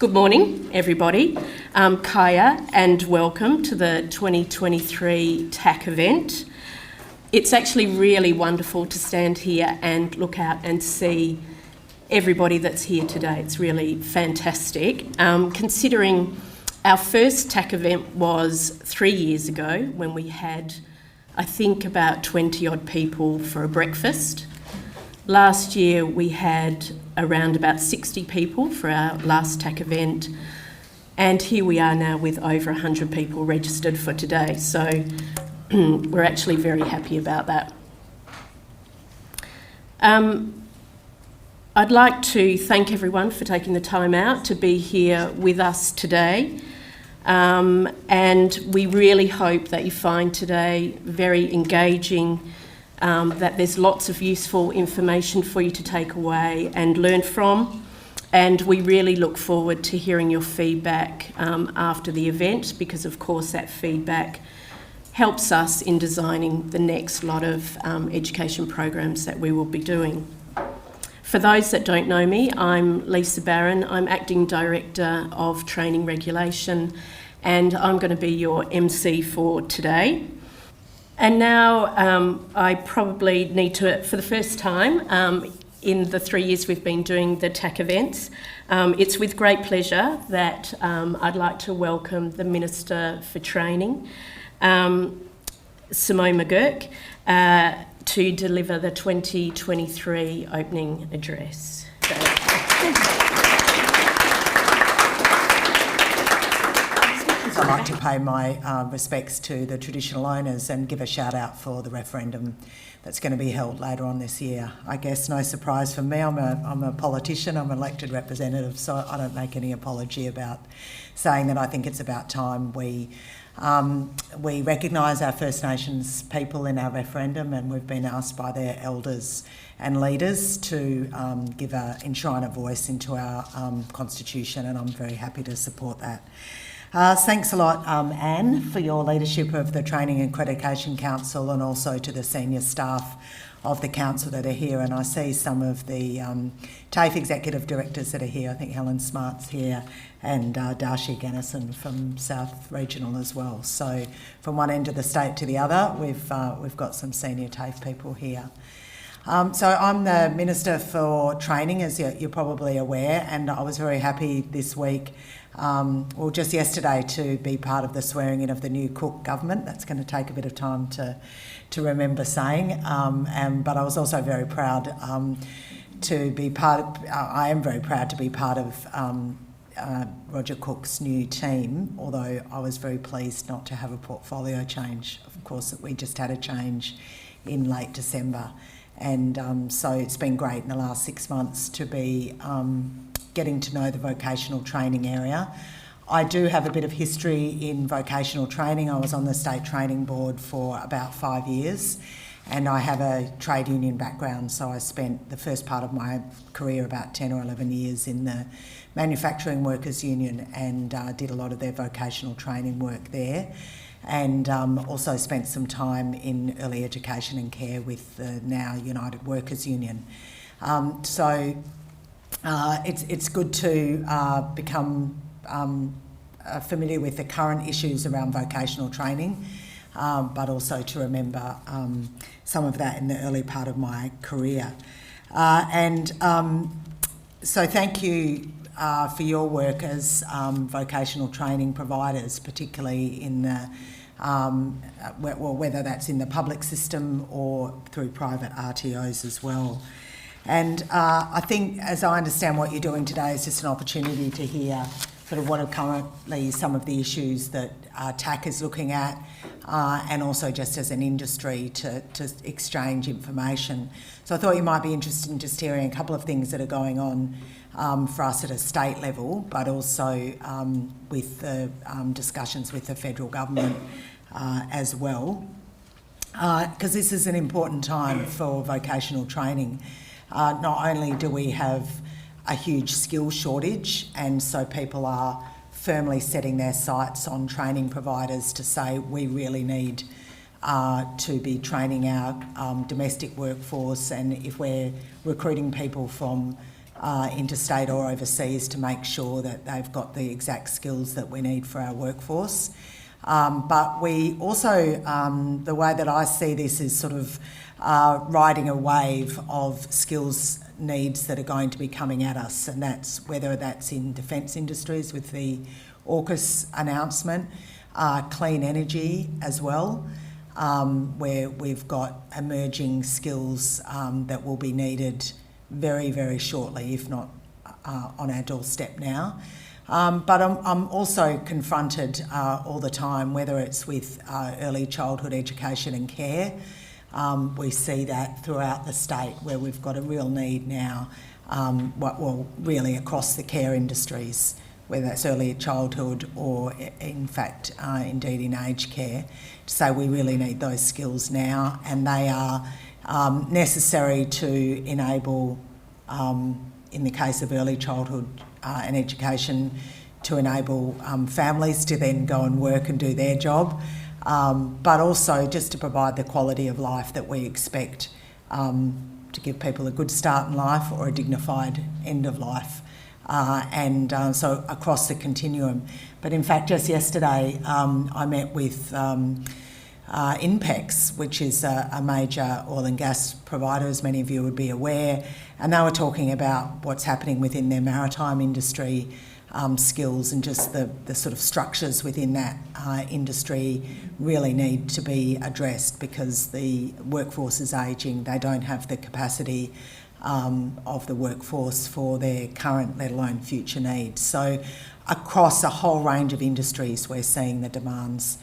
Good morning, everybody. Kaya, and welcome to the 2023 TAC event. It's actually really wonderful to stand here and look out and see everybody that's here today. It's really fantastic. Considering our first TAC event was 3 years ago when we had, I think, about 20 odd people for a breakfast. Last year we had around about 60 people for our last TAC event, and here we are now with over 100 people registered for today, so we're actually very happy about that. I'd like to thank everyone for taking the time out to be here with us today, and we really hope that you find today very engaging, that there's lots of useful information for you to take away and learn from, and we really look forward to hearing your feedback after the event, because of course that feedback helps us in designing the next lot of education programs that we will be doing. For those that don't know me, I'm Lisa Barron. I'm Acting Director of Training Regulation, and I'm going to be your MC for today. And now I probably need to, for the first time in the 3 years we've been doing the TAC events, it's with great pleasure that I'd like to welcome the Minister for Training, Simone McGurk, to deliver the 2023 opening address. I'd like to pay my respects to the traditional owners and give a shout out for the referendum that's going to be held later on this year. I guess no surprise for me, I'm a politician, I'm an elected representative, so I don't make any apology about saying that I think it's about time we recognise our First Nations people in our referendum, and we've been asked by their elders and leaders to enshrine a voice into our constitution, and I'm very happy to support that. Thanks a lot, Anne, for your leadership of the Training and Accreditation Council, and also to the senior staff of the council that are here. And I see some of the TAFE executive directors that are here. I think Helen Smart's here, and Darcy Gannison from South Regional as well. So from one end of the state to the other, we've got some senior TAFE people here. So I'm the Minister for Training, as you're probably aware, and I was very happy this week, just yesterday, to be part of the swearing in of the new Cook government. That's going to take a bit of time to remember saying, but I was also very proud to be part of, I am very proud to be part of Roger Cook's new team, although I was very pleased not to have a portfolio change. Of course, we just had a change in late December, and so it's been great in the last 6 months to be getting to know the vocational training area. I do have a bit of history in vocational training. I was on the State Training Board for about 5 years, and I have a trade union background, so I spent the first part of my career, about 10 or 11 years, in the Manufacturing Workers Union, and did a lot of their vocational training work there, and also spent some time in early education and care with the now United Workers Union. It's good to become familiar with the current issues around vocational training, but also to remember some of that in the early part of my career. So thank you for your work as vocational training providers, particularly in the whether that's in the public system or through private RTOs as well. And I think, as I understand, what you're doing today is just an opportunity to hear sort of what are currently some of the issues that TAC is looking at, and also just as an industry to exchange information. So I thought you might be interested in just hearing a couple of things that are going on for us at a state level, but also with the discussions with the federal government as well, because this is an important time for vocational training. Not only do we have a huge skill shortage, and so people are firmly setting their sights on training providers to say we really need to be training our domestic workforce, and if we're recruiting people from interstate or overseas to make sure that they've got the exact skills that we need for our workforce. But we also, the way that I see this is sort of riding a wave of skills needs that are going to be coming at us, and that's whether that's in defence industries with the AUKUS announcement, clean energy as well, where we've got emerging skills that will be needed very, very shortly, if not on our doorstep now. But I'm also confronted all the time, whether it's with early childhood education and care. We see that throughout the state where we've got a real need now, really across the care industries, whether that's early childhood or in fact, indeed in aged care. So we really need those skills now, and they are necessary to enable, in the case of early childhood and education, to enable families to then go and work and do their job, but also just to provide the quality of life that we expect to give people a good start in life or a dignified end of life. So across the continuum. But in fact, just yesterday I met with INPEX, which is a major oil and gas provider, as many of you would be aware, and they were talking about what's happening within their maritime industry skills, and just the sort of structures within that industry really need to be addressed because the workforce is ageing. They don't have the capacity of the workforce for their current, let alone future needs. So across a whole range of industries, we're seeing the demands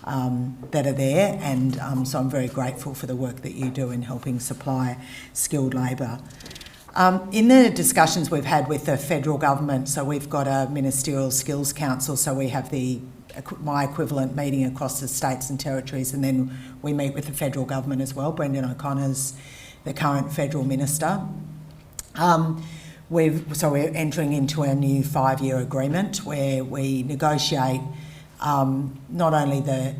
that are there, and so I'm very grateful for the work that you do in helping supply skilled labour. In the discussions we've had with the federal government, so we've got a Ministerial Skills Council, so we have my equivalent meeting across the states and territories, and then we meet with the federal government as well. Brendan O'Connor's the current federal minister. We're entering into a new 5-year agreement where we negotiate not only the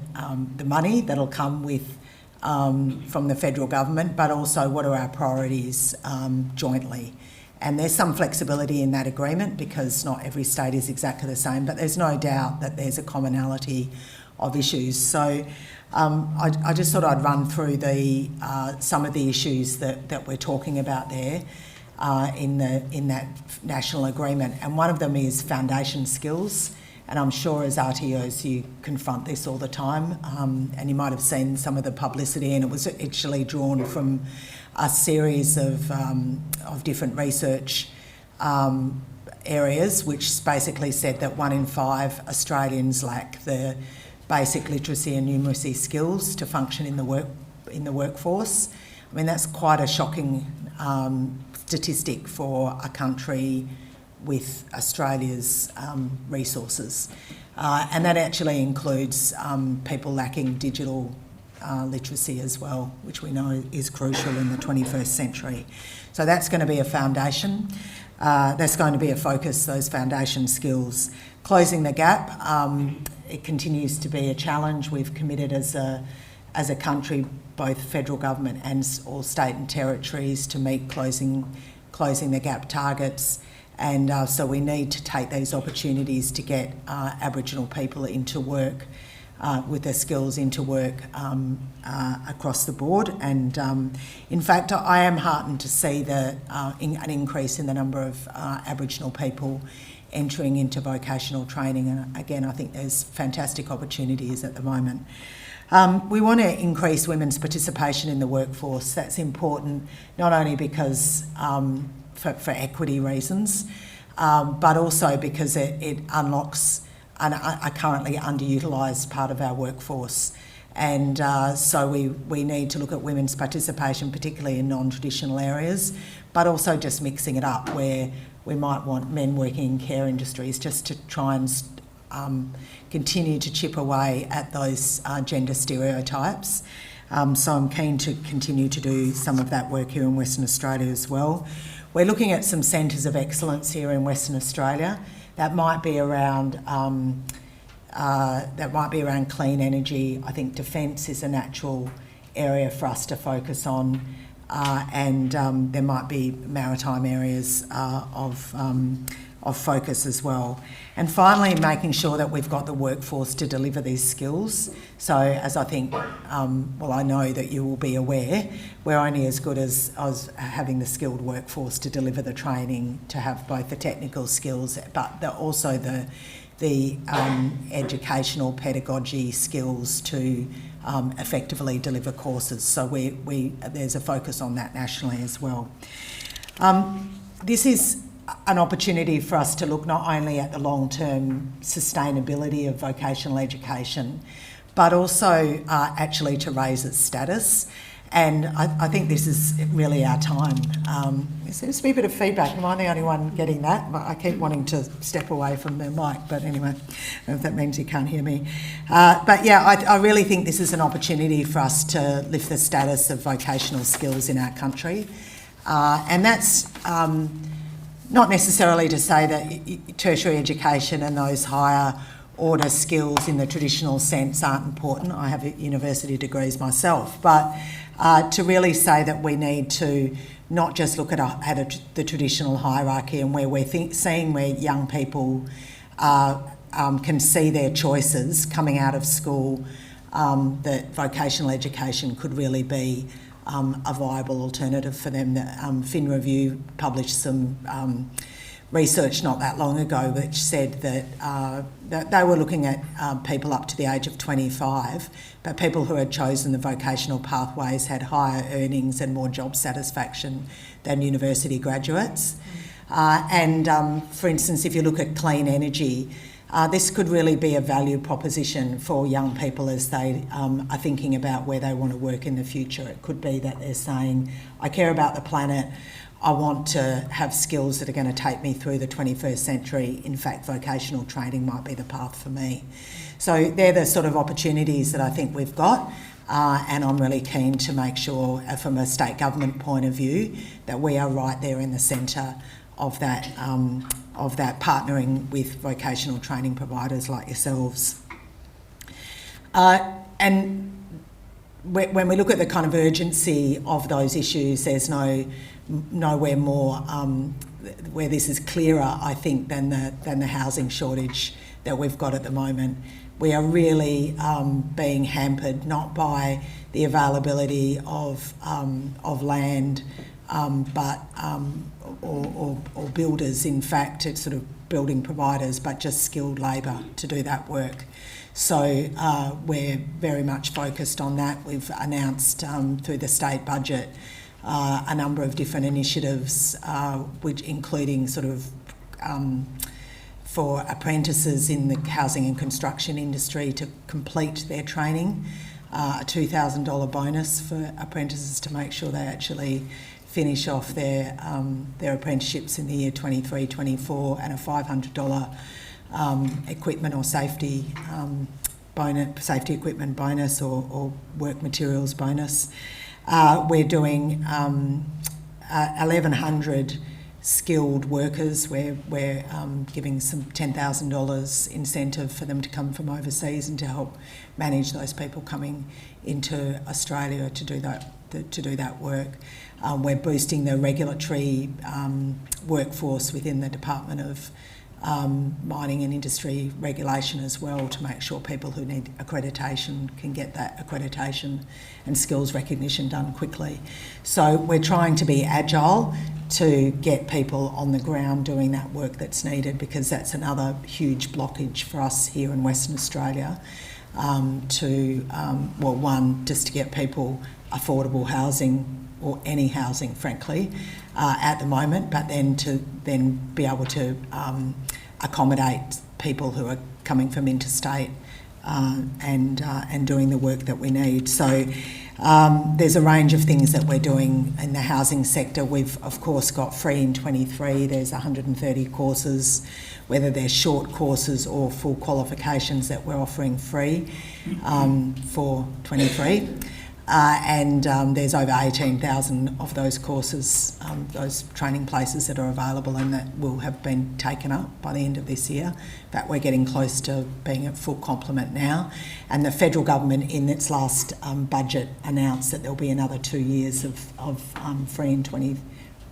money that'll come with from the federal government, but also what are our priorities jointly. And there's some flexibility in that agreement because not every state is exactly the same, but there's no doubt that there's a commonality of issues. So I just thought I'd run through some of the issues that we're talking about there in that national agreement. And one of them is foundation skills. And I'm sure as RTOs you confront this all the time, and you might have seen some of the publicity, and it was actually drawn from a series of different research areas, which basically said that 1 in 5 Australians lack the basic literacy and numeracy skills to function in the workforce. I mean, that's quite a shocking statistic for a country with Australia's resources. And that actually includes people lacking digital literacy as well, which we know is crucial in the 21st century. So that's going to be a foundation. That's going to be a focus, those foundation skills. Closing the gap, it continues to be a challenge. We've committed as a country, both federal government and all state and territories, to meet closing the gap targets. And so we need to take these opportunities to get Aboriginal people into work, with their skills into work across the board. And in fact, I am heartened to see an increase in the number of Aboriginal people entering into vocational training. And again, I think there's fantastic opportunities at the moment. We want to increase women's participation in the workforce. That's important, not only because for equity reasons, but also because it unlocks a currently underutilised part of our workforce. And so we need to look at women's participation, particularly in non-traditional areas, but also just mixing it up where we might want men working in care industries just to try and continue to chip away at those gender stereotypes. So I'm keen to continue to do some of that work here in Western Australia as well. We're looking at some centres of excellence here in Western Australia. That might be around clean energy. I think defence is a natural area for us to focus on. and there might be maritime areas of focus as well. And finally, making sure that we've got the workforce to deliver these skills. So as I think, I know that you will be aware, we're only as good as having the skilled workforce to deliver the training, to have both the technical skills, but also the educational pedagogy skills to effectively deliver courses. So there's a focus on that nationally as well. This is an opportunity for us to look not only at the long-term sustainability of vocational education, but also actually to raise its status. And I think this is really our time. There seems to be a bit of feedback. Am I the only one getting that? I keep wanting to step away from the mic, but anyway, I don't know if that means you can't hear me. But yeah, I really think this is an opportunity for us to lift the status of vocational skills in our country. And that's not necessarily to say that tertiary education and those higher order skills in the traditional sense aren't important. I have university degrees myself, but to really say that we need to not just look at the traditional hierarchy and where we're seeing where young people can see their choices coming out of school, that vocational education could really be a viable alternative for them. Fin Review published some research not that long ago which said that they were looking at people up to the age of 25, but people who had chosen the vocational pathways had higher earnings and more job satisfaction than university graduates. For instance, if you look at clean energy, this could really be a value proposition for young people as they are thinking about where they want to work in the future. It could be that they're saying, I care about the planet, I want to have skills that are going to take me through the 21st century. In fact, vocational training might be the path for me. So they're the sort of opportunities that I think we've got, and I'm really keen to make sure, from a state government point of view, that we are right there in the centre of that partnering with vocational training providers like yourselves. And when we look at the kind of urgency of those issues, there's nowhere more where this is clearer, I think, than the housing shortage that we've got at the moment. We are really being hampered not by the availability of land, or builders, in fact, it's sort of building providers, but just skilled labour to do that work. So we're very much focused on that. We've announced through the state budget a number of different initiatives, which including sort of for apprentices in the housing and construction industry to complete their training, a $2,000 bonus for apprentices to make sure they actually finish off their apprenticeships in the year 23-24, and a $500 equipment or safety equipment bonus or work materials bonus. We're doing 1,100 skilled workers. We're giving some $10,000 incentive for them to come from overseas and to help manage those people coming into Australia to do that work. We're boosting the regulatory workforce within the Department of Mining and Industry Regulation as well, to make sure people who need accreditation can get that accreditation and skills recognition done quickly. So we're trying to be agile to get people on the ground doing that work that's needed, because that's another huge blockage for us here in Western Australia, just to get people affordable housing, or any housing, frankly, at the moment, but then to be able to accommodate people who are coming from interstate and doing the work that we need. So there's a range of things that we're doing in the housing sector. We've, of course, got free in 23. There's 130 courses, whether they're short courses or full qualifications, that we're offering free for 23. and there's over 18,000 of those courses, those training places that are available and that will have been taken up by the end of this year. In fact, we're getting close to being at full complement now. And the federal government in its last budget announced that there'll be another 2 years of free in 20.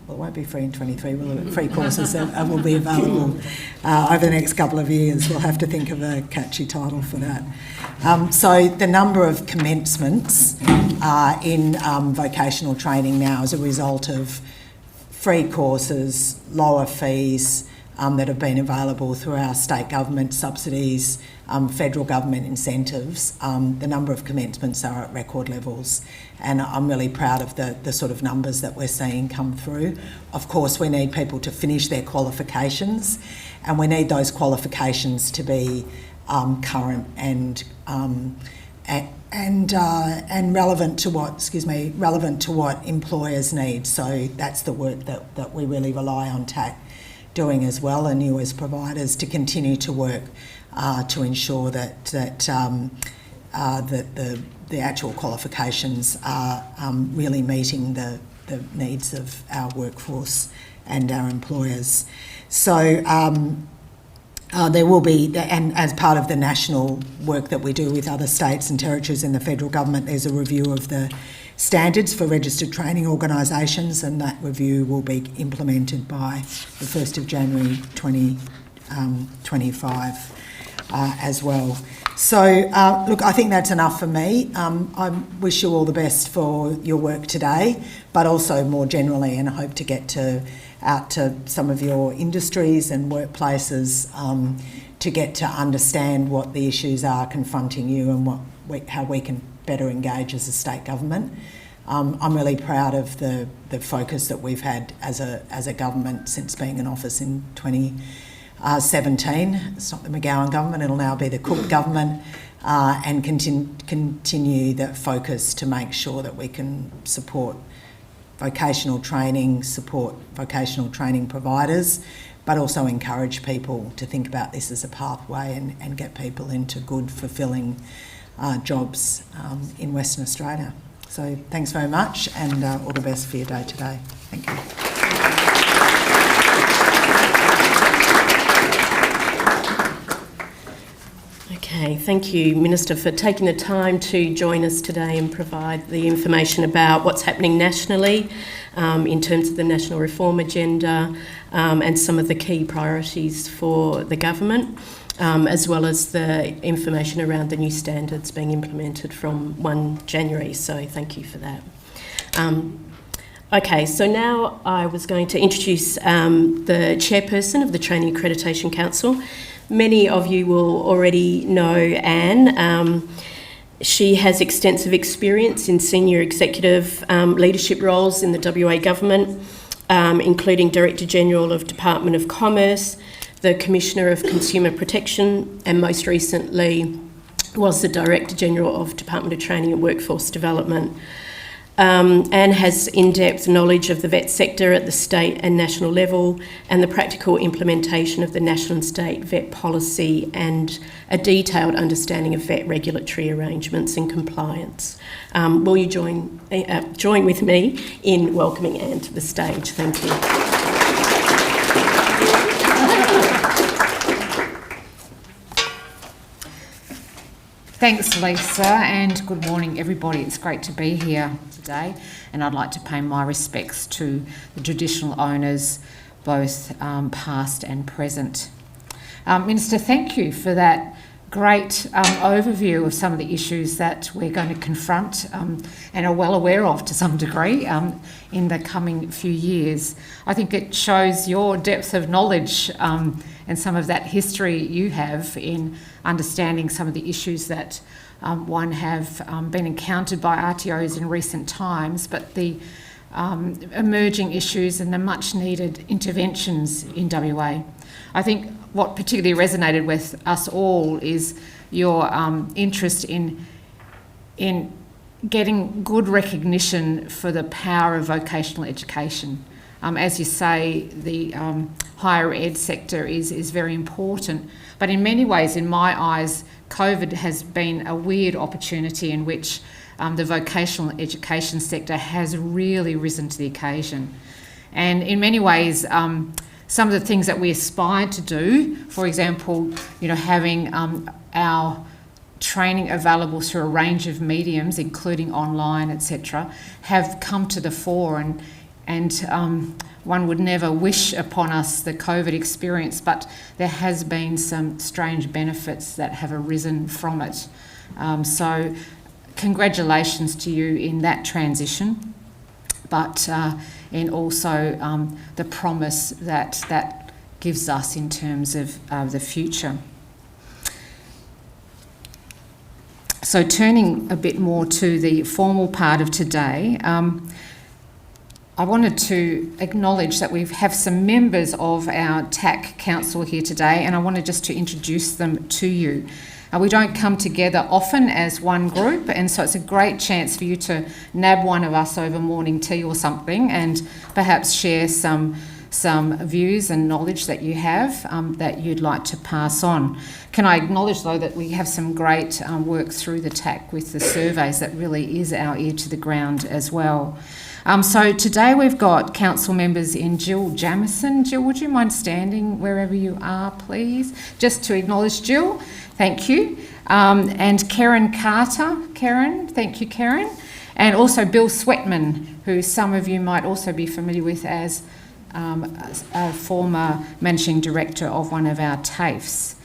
Well, it won't be free in 23, will it? Free courses that will be available over the next couple of years. We'll have to think of a catchy title for that. So the number of commencements in vocational training now as a result of free courses, lower fees that have been available through our state government subsidies, federal government incentives, the number of commencements are at record levels. And I'm really proud of the sort of numbers that we're seeing come through. Of course, we need people to finish their qualifications, and we need those qualifications to be current and relevant to what employers need. So that's the work that we really rely on TAC doing as well, and you as providers to continue to work to ensure that the actual qualifications are really meeting the needs of our workforce and our employers. So there will be, and as part of the national work that we do with other states and territories and the federal government, there's a review of the standards for registered training organisations, and that review will be implemented by the 1st of January 2025 as well. So, look, I think that's enough for me. I wish you all the best for your work today, but also more generally, and I hope to get out to some of your industries and workplaces to get to understand what the issues are confronting you and how we can better engage as a state government. I'm really proud of the focus that we've had as a government since being in office in 2017. It's not the McGowan government, it'll now be the Cook government, and continue that focus to make sure that we can support vocational training providers, but also encourage people to think about this as a pathway and get people into good, fulfilling jobs in Western Australia. So thanks very much, and all the best for your day today. Thank you. Okay, thank you, Minister, for taking the time to join us today and provide the information about what's happening nationally in terms of the national reform agenda and some of the key priorities for the government, as well as the information around the new standards being implemented from 1 January. So thank you for that. Okay, so now I was going to introduce the Chairperson of the Training Accreditation Council. Many of you will already know Anne. She has extensive experience in senior executive leadership roles in the WA government, including Director General of Department of Commerce, the Commissioner of Consumer Protection, and most recently was the Director General of Department of Training and Workforce Development. Anne has in-depth knowledge of the vet sector at the state and national level and the practical implementation of the national and state vet policy and a detailed understanding of vet regulatory arrangements and compliance. Will you join with me in welcoming Anne to the stage? Thank you. Thanks, Lisa, and good morning, everybody. It's great to be here today, and I'd like to pay my respects to the traditional owners, both past and present. Minister, thank you for that great overview of some of the issues that we're going to confront and are well aware of to some degree in the coming few years. I think it shows your depth of knowledge and some of that history you have in understanding some of the issues that one have been encountered by RTOs in recent times, but the emerging issues and the much needed interventions in WA. I think what particularly resonated with us all is your interest in getting good recognition for the power of vocational education. As you say, the higher ed sector is very important, but in many ways, in my eyes, COVID has been a weird opportunity in which the vocational education sector has really risen to the occasion. And in many ways, some of the things that we aspire to do, for example, having our training available through a range of mediums, including online, etc., have come to the fore. And one would never wish upon us the COVID experience, but there has been some strange benefits that have arisen from it. So congratulations to you in that transition, but in also the promise that gives us in terms of the future. So turning a bit more to the formal part of today, I wanted to acknowledge that we have some members of our TAC Council here today, and I wanted just to introduce them to you. We don't come together often as one group, and so it's a great chance for you to nab one of us over morning tea or something and perhaps share some views and knowledge that you have that you'd like to pass on. Can I acknowledge, though, that we have some great work through the TAC with the surveys that really is our ear to the ground as well. So today we've got council members in Jill Jamieson. Jill, would you mind standing wherever you are, please? Just to acknowledge Jill. Thank you. And Karen Carter. Karen, thank you, Karen. And also Bill Sweatman, who some of you might also be familiar with as a former managing director of one of our TAFEs.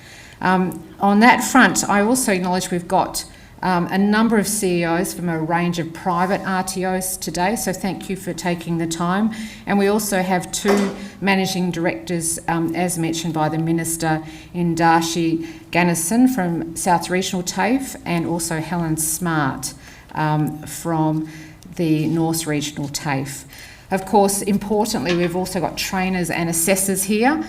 On that front, I also acknowledge we've got a number of CEOs from a range of private RTOs today, so thank you for taking the time. And we also have two managing directors, as mentioned by the Minister, in Darcy Gannison from South Regional TAFE and also Helen Smart from the North Regional TAFE. Of course, importantly, we've also got trainers and assessors here.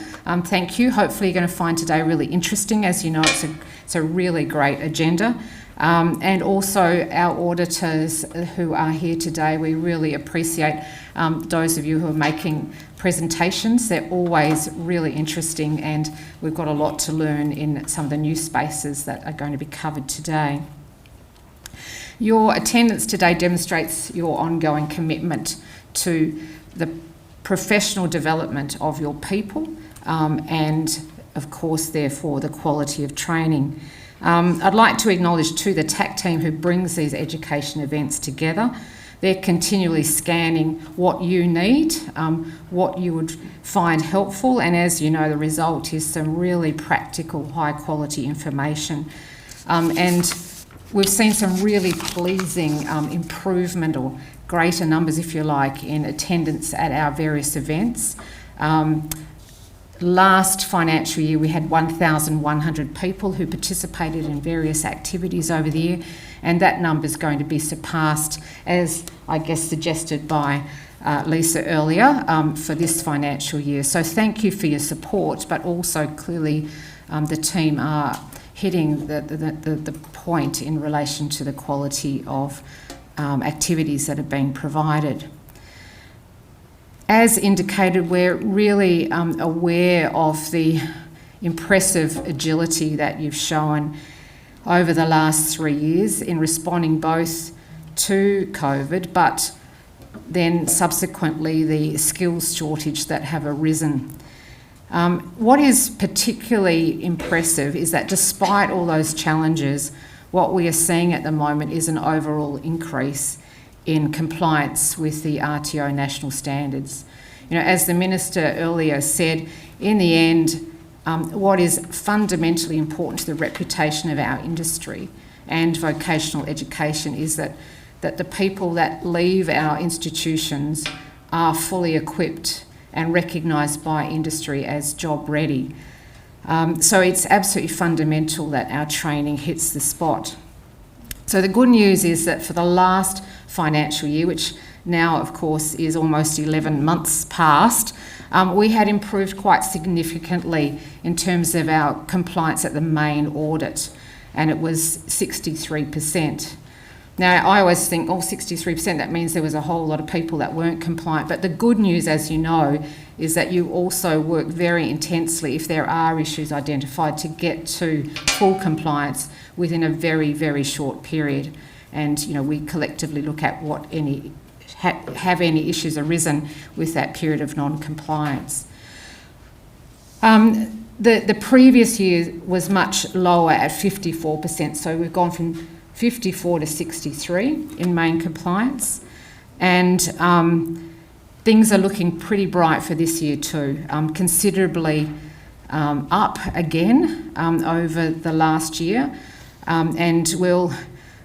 Thank you. Hopefully you're going to find today really interesting. As you know, it's a really great agenda. And also our auditors who are here today. We really appreciate those of you who are making presentations. They're always really interesting, and we've got a lot to learn in some of the new spaces that are going to be covered today. Your attendance today demonstrates your ongoing commitment to the professional development of your people and, of course, therefore, the quality of training. I'd like to acknowledge too the TAC team who brings these education events together. They're continually scanning what you need, what you would find helpful, and as you know, the result is some really practical, high quality information. And we've seen some really pleasing improvement or greater numbers, if you like, in attendance at our various events. Last financial year, we had 1,100 people who participated in various activities over the year, and that number is going to be surpassed, as I guess suggested by Lisa earlier, for this financial year. So thank you for your support, but also clearly the team are hitting the point in relation to the quality of activities that are being provided. As indicated, we're really aware of the impressive agility that you've shown over the last 3 years in responding both to COVID, but then subsequently the skills shortage that have arisen. What is particularly impressive is that despite all those challenges, what we are seeing at the moment is an overall increase in compliance with the RTO national standards. You know, as the Minister earlier said, in the end, what is fundamentally important to the reputation of our industry and vocational education is that the people that leave our institutions are fully equipped and recognised by industry as job ready. So it's absolutely fundamental that our training hits the spot. So the good news is that for the last financial year, which now of course is almost 11 months past, we had improved quite significantly in terms of our compliance at the main audit, and it was 63%. Now, I always think, 63%, that means there was a whole lot of people that weren't compliant. But the good news, as you know, is that you also work very intensely, if there are issues identified, to get to full compliance within a very, very short period. and we collectively look at what have any issues arisen with that period of non-compliance. The previous year was much lower at 54%, so we've gone from 54 to 63 in main compliance, and things are looking pretty bright for this year too, considerably up again over the last year, and we'll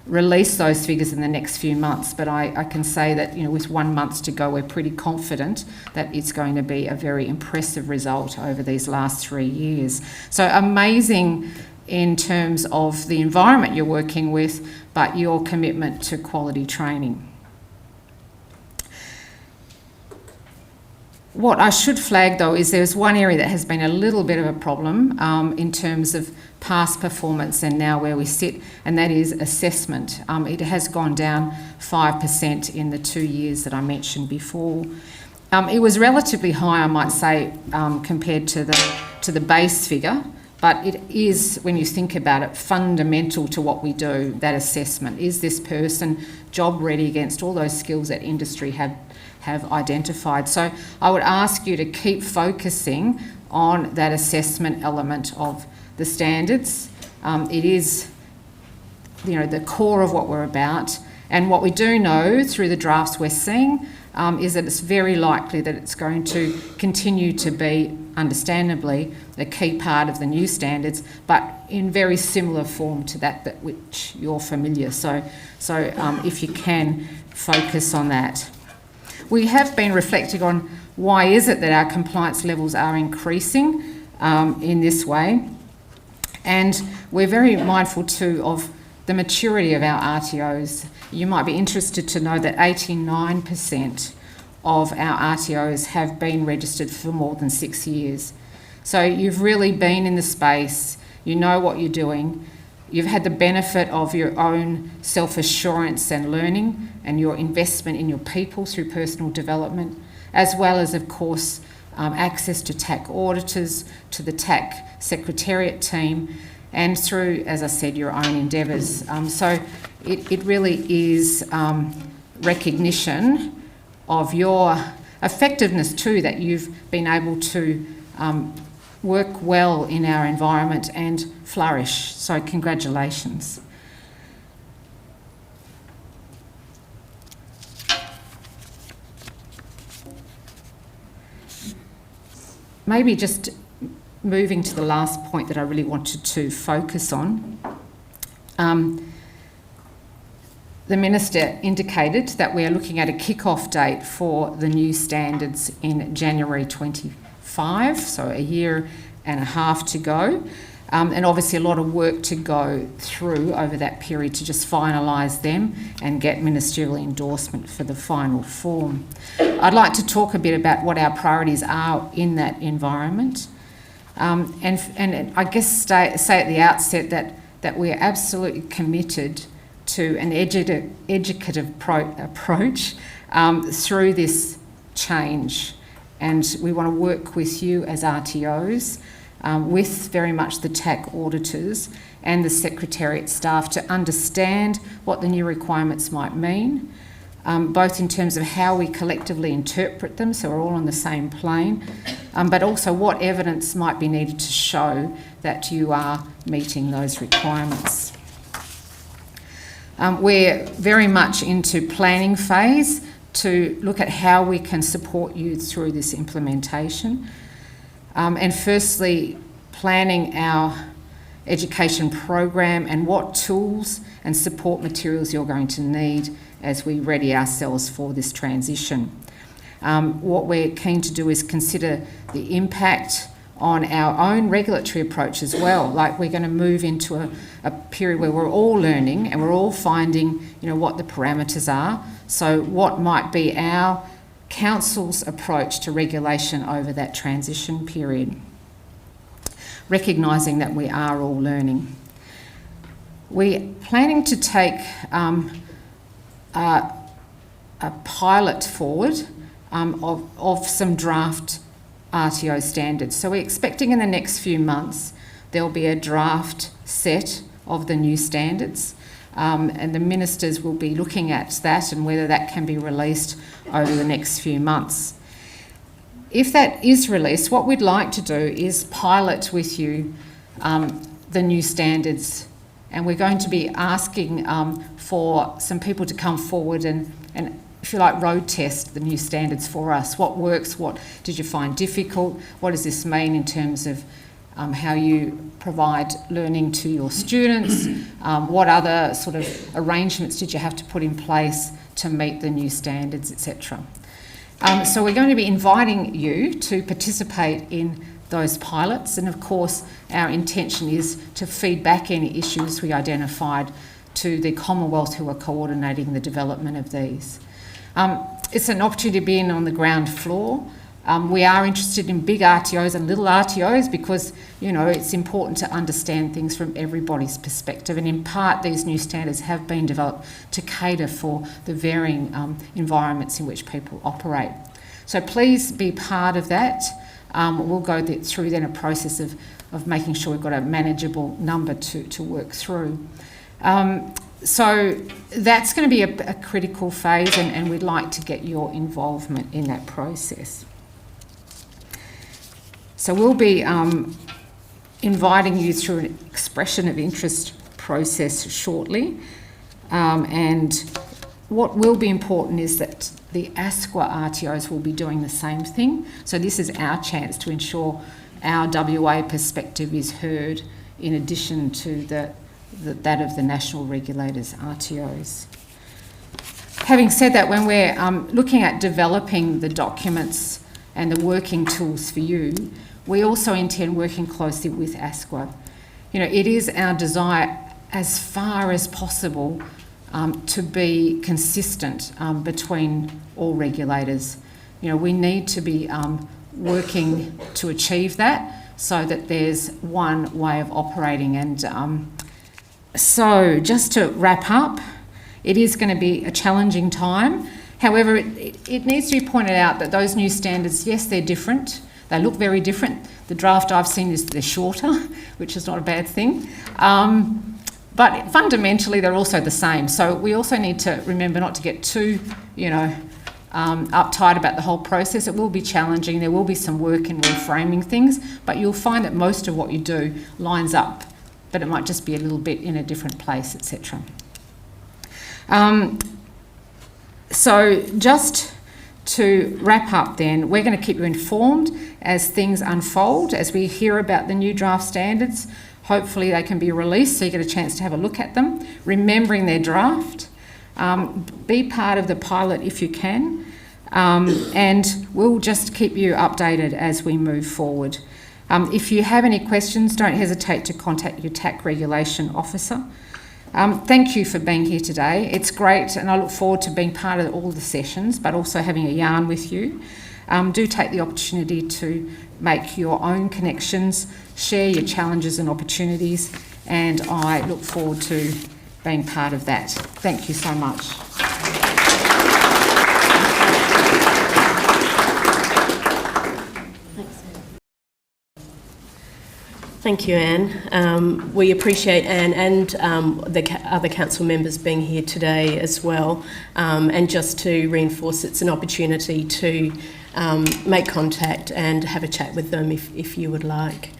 release those figures in the next few months, but I can say that with 1 month to go, we're pretty confident that it's going to be a very impressive result over these last 3 years. So amazing in terms of the environment you're working with, but your commitment to quality training. What I should flag though is there's one area that has been a little bit of a problem in terms of past performance and now where we sit, and that is assessment. It has gone down 5% in the 2 years that I mentioned before. It was relatively high, I might say, compared to the base figure, but it is, when you think about it, fundamental to what we do, that assessment. Is this person job ready against all those skills that industry have identified? So I would ask you to keep focusing on that assessment element of the standards. It is, the core of what we're about. And what we do know through the drafts we're seeing is that it's very likely that it's going to continue to be, understandably, a key part of the new standards, but in very similar form to that which you're familiar. So if you can, focus on that. We have been reflecting on why is it that our compliance levels are increasing in this way. And we're very mindful too of the maturity of our RTOs. You might be interested to know that 89% of our RTOs have been registered for more than 6 years. So you've really been in the space, you know what you're doing, you've had the benefit of your own self-assurance and learning and your investment in your people through personal development, as well as, of course, access to TAC auditors, to the TAC Secretariat team, and through, as I said, your own endeavours. So it really is recognition of your effectiveness too, that you've been able to work well in our environment and flourish. So congratulations. Maybe just moving to the last point that I really wanted to focus on. The Minister indicated that we are looking at a kick-off date for the new standards in January 25, so a year and a half to go. And obviously a lot of work to go through over that period to just finalise them and get ministerial endorsement for the final form. I'd like to talk a bit about what our priorities are in that environment. And I guess say at the outset that we are absolutely committed to an educative approach through this change. And we want to work with you as RTOs, with very much the TAC auditors and the Secretariat staff to understand what the new requirements might mean, both in terms of how we collectively interpret them, so we're all on the same plane, but also what evidence might be needed to show that you are meeting those requirements. We're very much into planning phase to look at how we can support you through this implementation. And firstly, planning our education program and what tools and support materials you're going to need as we ready ourselves for this transition. What we're keen to do is consider the impact on our own regulatory approach as well. Like, we're going to move into a period where we're all learning and we're all finding, what the parameters are. So what might be our Council's approach to regulation over that transition period, recognising that we are all learning. We're planning to take a pilot forward of some draft RTO standards. So we're expecting in the next few months there'll be a draft set of the new standards. and the ministers will be looking at that and whether that can be released over the next few months. If that is released, what we'd like to do is pilot with you the new standards, and we're going to be asking for some people to come forward and if you like, road test the new standards for us. What works? What did you find difficult? What does this mean in terms of how you provide learning to your students? What other sort of arrangements did you have to put in place to meet the new standards, etc.? So we're going to be inviting you to participate in those pilots, and of course our intention is to feed back any issues we identified to the Commonwealth, who are coordinating the development of these. It's an opportunity to be in on the ground floor. We are interested in big RTOs and little RTOs because, you know, it's important to understand things from everybody's perspective, and in part these new standards have been developed to cater for the varying environments in which people operate. So please be part of that. We'll go through then a process of making sure we've got a manageable number to work through. So that's going to be a critical phase, and we'd like to get your involvement in that process. So we'll be inviting you through an expression of interest process shortly, and what will be important is that the ASQA RTOs will be doing the same thing. So this is our chance to ensure our WA perspective is heard in addition to that of the national regulators' RTOs. Having said that, when we're looking at developing the documents and the working tools for you, we also intend working closely with ASQA. You know, it is our desire as far as possible to be consistent between all regulators. You know, we need to be working to achieve that so that there's one way of operating. And so just to wrap up, it is going to be a challenging time. However, it needs to be pointed out that those new standards, yes, they're different. They look very different. The draft I've seen is they're shorter, which is not a bad thing. But fundamentally, they're also the same. So we also need to remember not to get too, uptight about the whole process. It will be challenging. There will be some work in reframing things, but you'll find that most of what you do lines up, but it might just be a little bit in a different place, etc. So just to wrap up then, we're going to keep you informed as things unfold, as we hear about the new draft standards. Hopefully they can be released so you get a chance to have a look at them, remembering their draft. Be part of the pilot if you can, and we'll just keep you updated as we move forward. If you have any questions, don't hesitate to contact your TAC regulation officer. Thank you for being here today. It's great, and I look forward to being part of all the sessions, but also having a yarn with you. Do take the opportunity to make your own connections, share your challenges and opportunities, and I look forward to being part of that. Thank you so much. Thank you, Anne. We appreciate Anne and the other council members being here today as well. And just to reinforce, it's an opportunity to make contact and have a chat with them if you would like.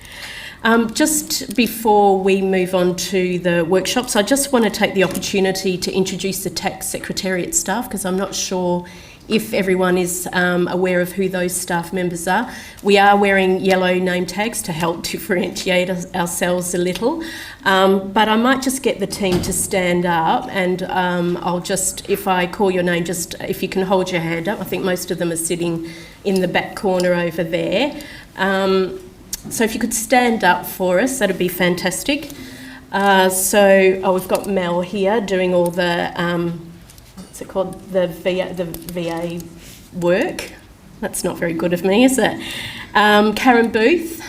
Just before we move on to the workshops, I just want to take the opportunity to introduce the TAC Secretariat staff, because I'm not sure if everyone is aware of who those staff members are. We are wearing yellow name tags to help differentiate ourselves a little, but I might just get the team to stand up, and I'll just, if I call your name, just if you can hold your hand up. I think most of them are sitting in the back corner over there. So if you could stand up for us, that'd be fantastic. We've got Mel here doing all the what's it called? The VA work. That's not very good of me, is it? Karen Booth,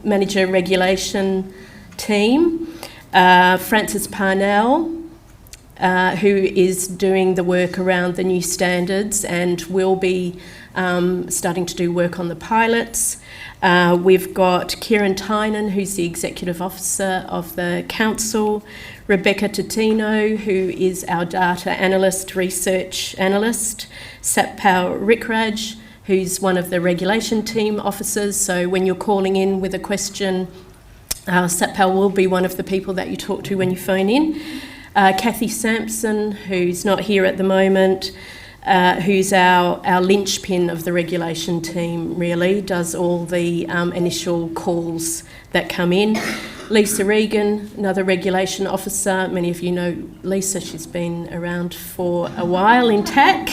Manager Regulation Team. Francis Parnell, who is doing the work around the new standards and will be starting to do work on the pilots. We've got Kieran Tynan, who's the Executive Officer of the Council, Rebecca Totino, who is our Data Analyst, Research Analyst, Satpal Rikraj, who's one of the Regulation Team Officers. So when you're calling in with a question, Satpal will be one of the people that you talk to when you phone in. Kathy Sampson, who's not here at the moment, who's our linchpin of the regulation team, really, does all the initial calls that come in. Lisa Regan, another regulation officer. Many of you know Lisa, she's been around for a while in TAC.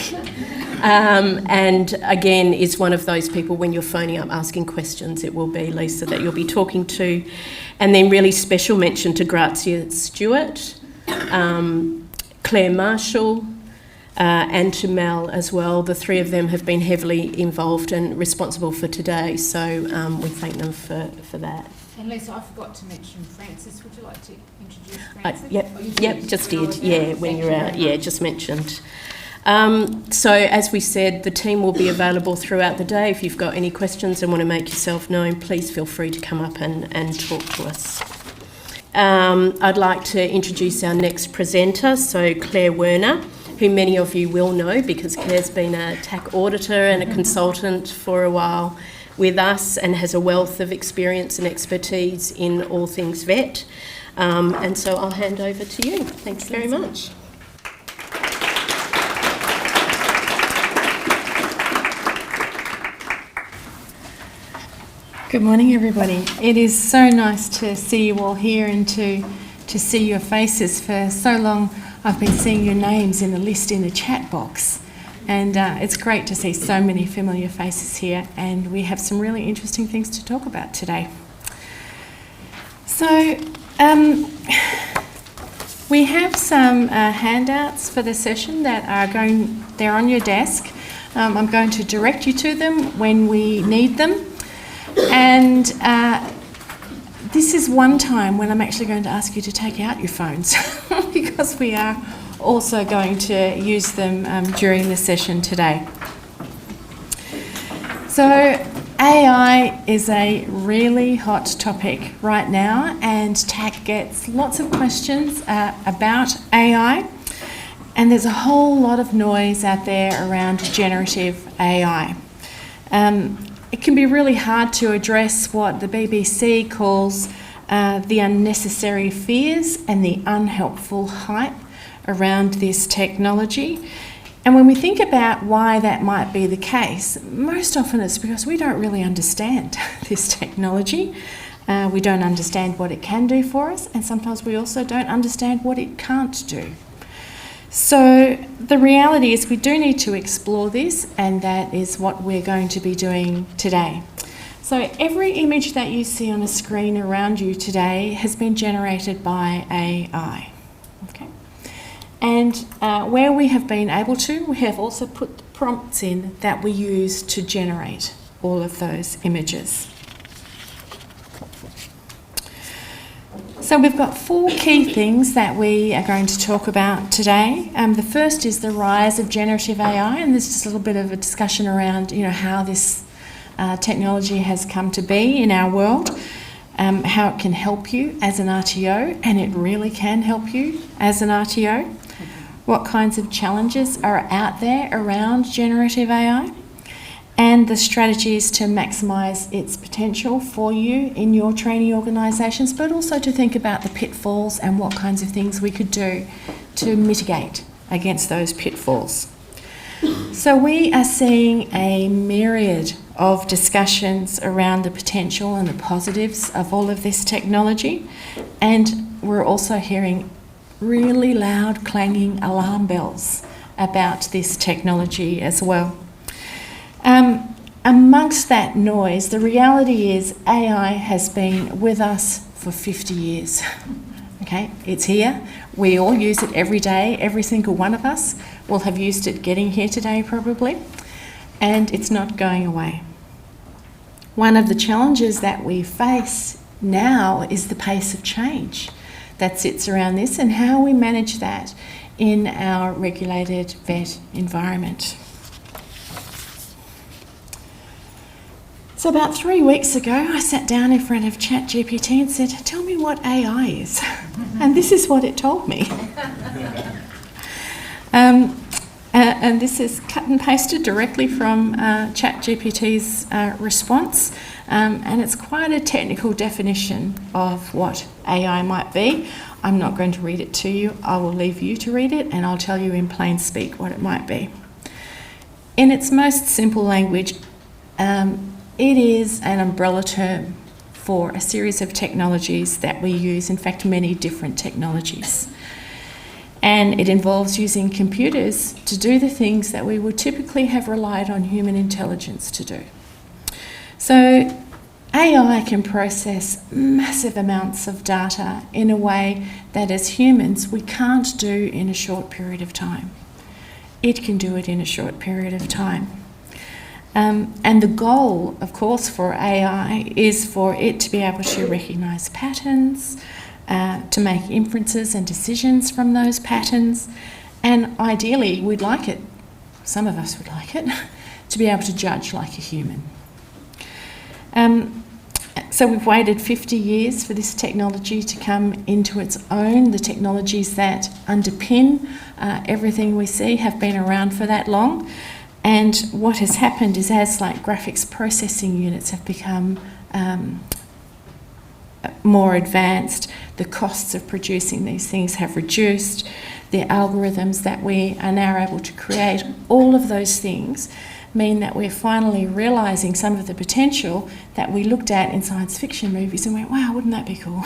And again, is one of those people when you're phoning up asking questions, it will be Lisa that you'll be talking to. And then really special mention to Grazia Stewart, Claire Marshall, and to Mel as well. The three of them have been heavily involved and responsible for today, so we thank them for that. And Lisa, I forgot to mention Francis. Would you like to introduce Francis? Yep, just did. Yeah, when you're out. Yeah, just mentioned. So as we said, the team will be available throughout the day. If you've got any questions and want to make yourself known, please feel free to come up and talk to us. I'd like to introduce our next presenter, so Claire Werner, who many of you will know because Claire's been a TAC auditor and a consultant for a while with us and has a wealth of experience and expertise in all things vet. And so I'll hand over to you. Thanks very much. Good morning, everybody. It is so nice to see you all here and to see your faces. For so long I've been seeing your names in a list in the chat box, and it's great to see so many familiar faces here, and we have some really interesting things to talk about today. So we have some handouts for the session that they're on your desk. I'm going to direct you to them when we need them. And this is one time when I'm actually going to ask you to take out your phones because we are also going to use them during the session today. So AI is a really hot topic right now, and TAC gets lots of questions about AI, and there's a whole lot of noise out there around generative AI. It can be really hard to address what the BBC calls the unnecessary fears and the unhelpful hype around this technology. And when we think about why that might be the case, most often it's because we don't really understand this technology. We don't understand what it can do for us, and sometimes we also don't understand what it can't do. So the reality is we do need to explore this, and that is what we're going to be doing today. So every image that you see on a screen around you today has been generated by AI. Okay? And where we have been able to, we have also put the prompts in that we use to generate all of those images. So we've got 4 key things that we are going to talk about today. The first is the rise of generative AI, and there's just a little bit of a discussion around, how this technology has come to be in our world, how it can help you as an RTO, and it really can help you as an RTO. What kinds of challenges are out there around generative AI, and the strategies to maximise its potential for you in your training organisations, but also to think about the pitfalls and what kinds of things we could do to mitigate against those pitfalls. So we are seeing a myriad of discussions around the potential and the positives of all of this technology, and we're also hearing really loud clanging alarm bells about this technology as well. Amongst that noise, the reality is AI has been with us for 50 years. Okay, it's here. We all use it every day. Every single one of us will have used it getting here today probably, and it's not going away. One of the challenges that we face now is the pace of change that sits around this and how we manage that in our regulated vet environment. So about 3 weeks ago, I sat down in front of ChatGPT and said, tell me what AI is. And this is what it told me. And this is cut and pasted directly from ChatGPT's response. And it's quite a technical definition of what AI might be. I'm not going to read it to you. I will leave you to read it, and I'll tell you in plain speak what it might be. In its most simple language, it is an umbrella term for a series of technologies that we use, in fact, many different technologies. And it involves using computers to do the things that we would typically have relied on human intelligence to do. So AI can process massive amounts of data in a way that as humans we can't do in a short period of time. It can do it in a short period of time. And the goal, of course, for AI is for it to be able to recognise patterns, to make inferences and decisions from those patterns, and ideally we'd like it, some of us would like it, to be able to judge like a human. So we've waited 50 years for this technology to come into its own. The technologies that underpin everything we see have been around for that long. And what has happened is as like graphics processing units have become more advanced, the costs of producing these things have reduced, the algorithms that we are now able to create, all of those things mean that we're finally realising some of the potential that we looked at in science fiction movies and went, wow, wouldn't that be cool?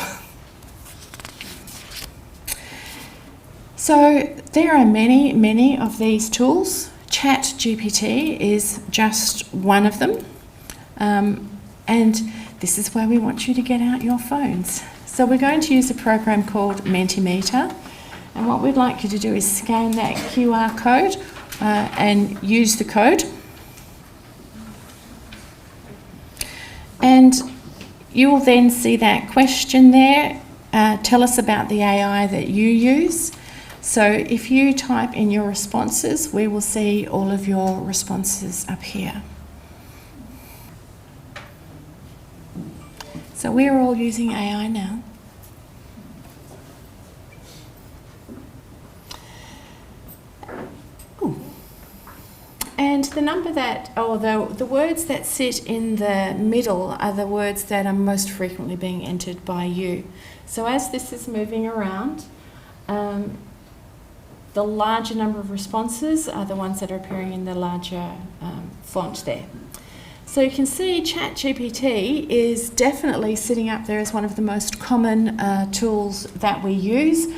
So there are many, many of these tools. ChatGPT is just one of them. And this is where we want you to get out your phones. So we're going to use a program called Mentimeter. And what we'd like you to do is scan that QR code and use the code. And you will then see that question there. Tell us about the AI that you use. So if you type in your responses, we will see all of your responses up here. So we're all using AI now. Ooh. And the number that, the words that sit in the middle are the words that are most frequently being entered by you. So as this is moving around, the larger number of responses are the ones that are appearing in the larger font there. So you can see ChatGPT is definitely sitting up there as one of the most common tools that we use,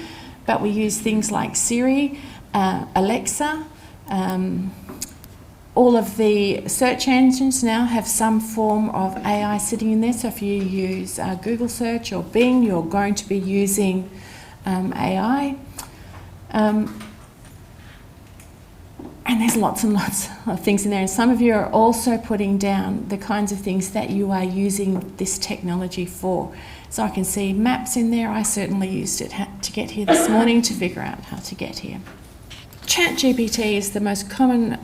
but we use things like Siri, Alexa. All of the search engines now have some form of AI sitting in there. So if you use Google search or Bing, you're going to be using AI. And there's lots and lots of things in there. And some of you are also putting down the kinds of things that you are using this technology for. So I can see maps in there. I certainly used it to get here this morning to figure out how to get here. ChatGPT is the most common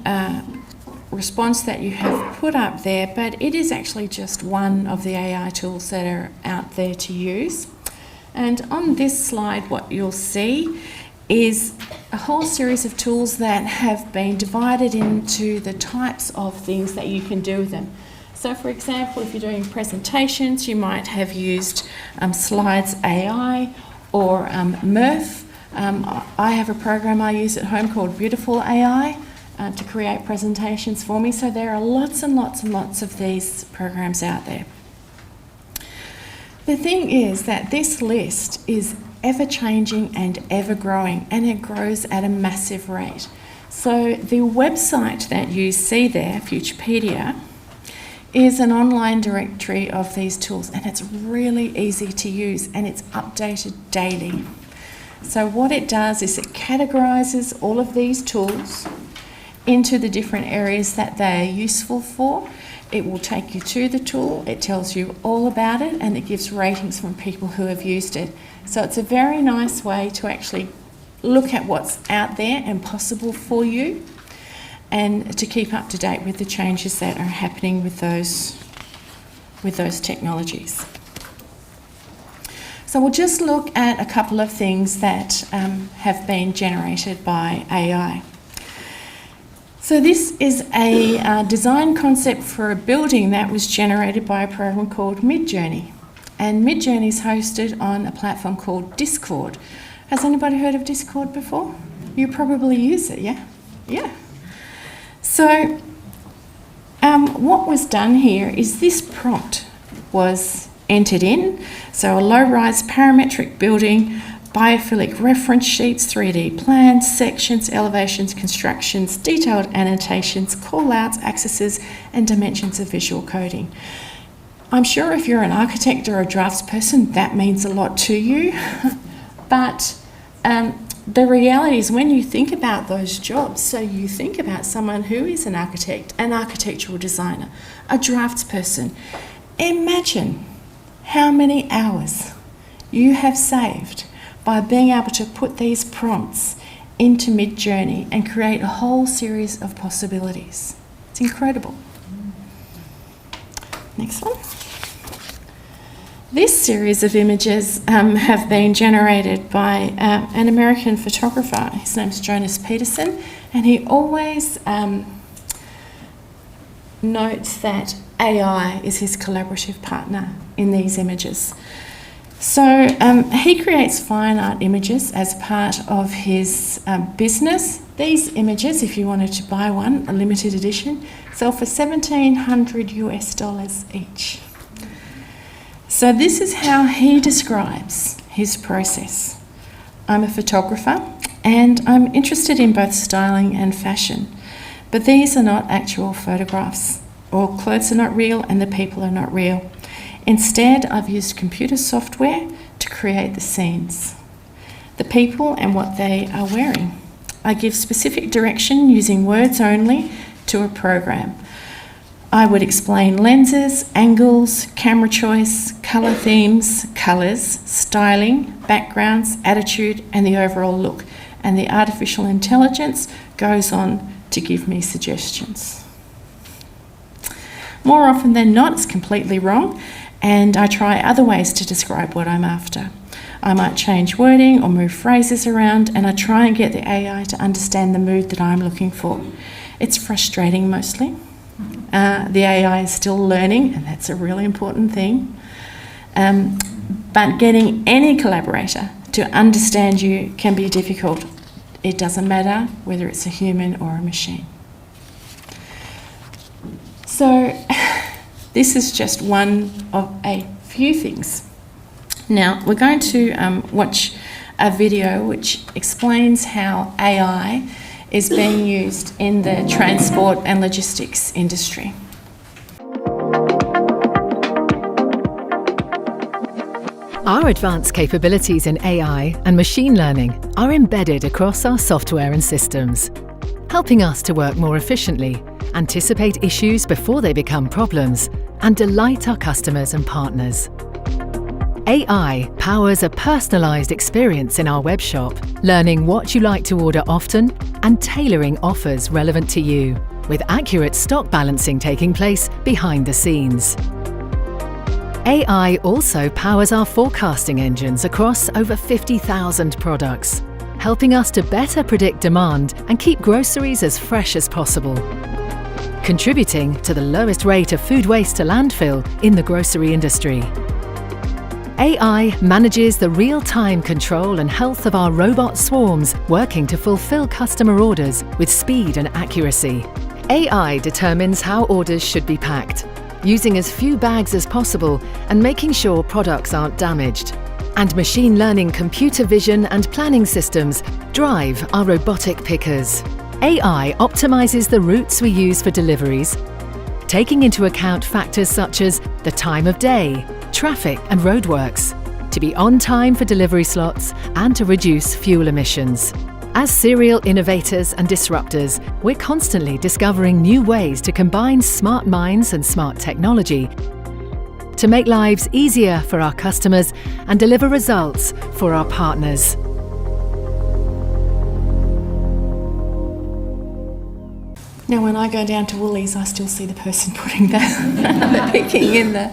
response that you have put up there, but it is actually just one of the AI tools that are out there to use. And on this slide, what you'll see is a whole series of tools that have been divided into the types of things that you can do with them. So for example, if you're doing presentations, you might have used Slides AI or Murph. I have a program I use at home called Beautiful AI to create presentations for me. So there are lots and lots and lots of these programs out there. The thing is that this list is ever-changing and ever-growing, and it grows at a massive rate. So the website that you see there, Futurepedia, is an online directory of these tools, and it's really easy to use, and it's updated daily. So what it does is it categorises all of these tools into the different areas that they are useful for. It will take you to the tool, it tells you all about it, and it gives ratings from people who have used it. So it's a very nice way to actually look at what's out there and possible for you, and to keep up to date with the changes that are happening with those with those technologies. So we'll just look at a couple of things that have been generated by AI. So this is a design concept for a building that was generated by a program called Midjourney. And Midjourney is hosted on a platform called Discord. Has anybody heard of Discord before? You probably use it, yeah? Yeah. So what was done here is this prompt was entered in. So a low-rise parametric building, biophilic reference sheets, 3D plans, sections, elevations, constructions, detailed annotations, call-outs, accesses, and dimensions of visual coding. I'm sure if you're an architect or a draftsperson, that means a lot to you. But the reality is when you think about those jobs, so you think about someone who is an architect, an architectural designer, a draftsperson. Imagine how many hours you have saved by being able to put these prompts into Midjourney and create a whole series of possibilities. It's incredible. Next one. This series of images have been generated by an American photographer. His name's Jonas Peterson, and he always notes that AI is his collaborative partner in these images. So he creates fine art images as part of his business. These images, if you wanted to buy one, a limited edition, sell for $1,700 each. So this is how he describes his process. I'm a photographer and I'm interested in both styling and fashion, but these are not actual photographs. All clothes are not real and the people are not real. Instead, I've used computer software to create the scenes, the people and what they are wearing. I give specific direction using words only to a program. I would explain lenses, angles, camera choice, colour themes, colours, styling, backgrounds, attitude, and the overall look. And the artificial intelligence goes on to give me suggestions. More often than not, it's completely wrong, and I try other ways to describe what I'm after. I might change wording or move phrases around, and I try and get the AI to understand the mood that I'm looking for. It's frustrating mostly. The AI is still learning, and that's a really important thing. But getting any collaborator to understand you can be difficult. It doesn't matter whether it's a human or a machine. So this is just one of a few things. Now we're going to watch a video which explains how AI is being used in the transport and logistics industry. Our advanced capabilities in AI and machine learning are embedded across our software and systems, helping us to work more efficiently, anticipate issues before they become problems, and delight our customers and partners. AI powers a personalised experience in our web shop, learning what you like to order often and tailoring offers relevant to you, with accurate stock balancing taking place behind the scenes. AI also powers our forecasting engines across over 50,000 products, helping us to better predict demand and keep groceries as fresh as possible, contributing to the lowest rate of food waste to landfill in the grocery industry. AI manages the real-time control and health of our robot swarms, working to fulfill customer orders with speed and accuracy. AI determines how orders should be packed, using as few bags as possible and making sure products aren't damaged. And machine learning computer vision and planning systems drive our robotic pickers. AI optimizes the routes we use for deliveries, taking into account factors such as the time of day, traffic and roadworks, to be on time for delivery slots and to reduce fuel emissions. As serial innovators and disruptors, we're constantly discovering new ways to combine smart minds and smart technology to make lives easier for our customers and deliver results for our partners. Now when I go down to Woolies, I still see the person putting the picking in the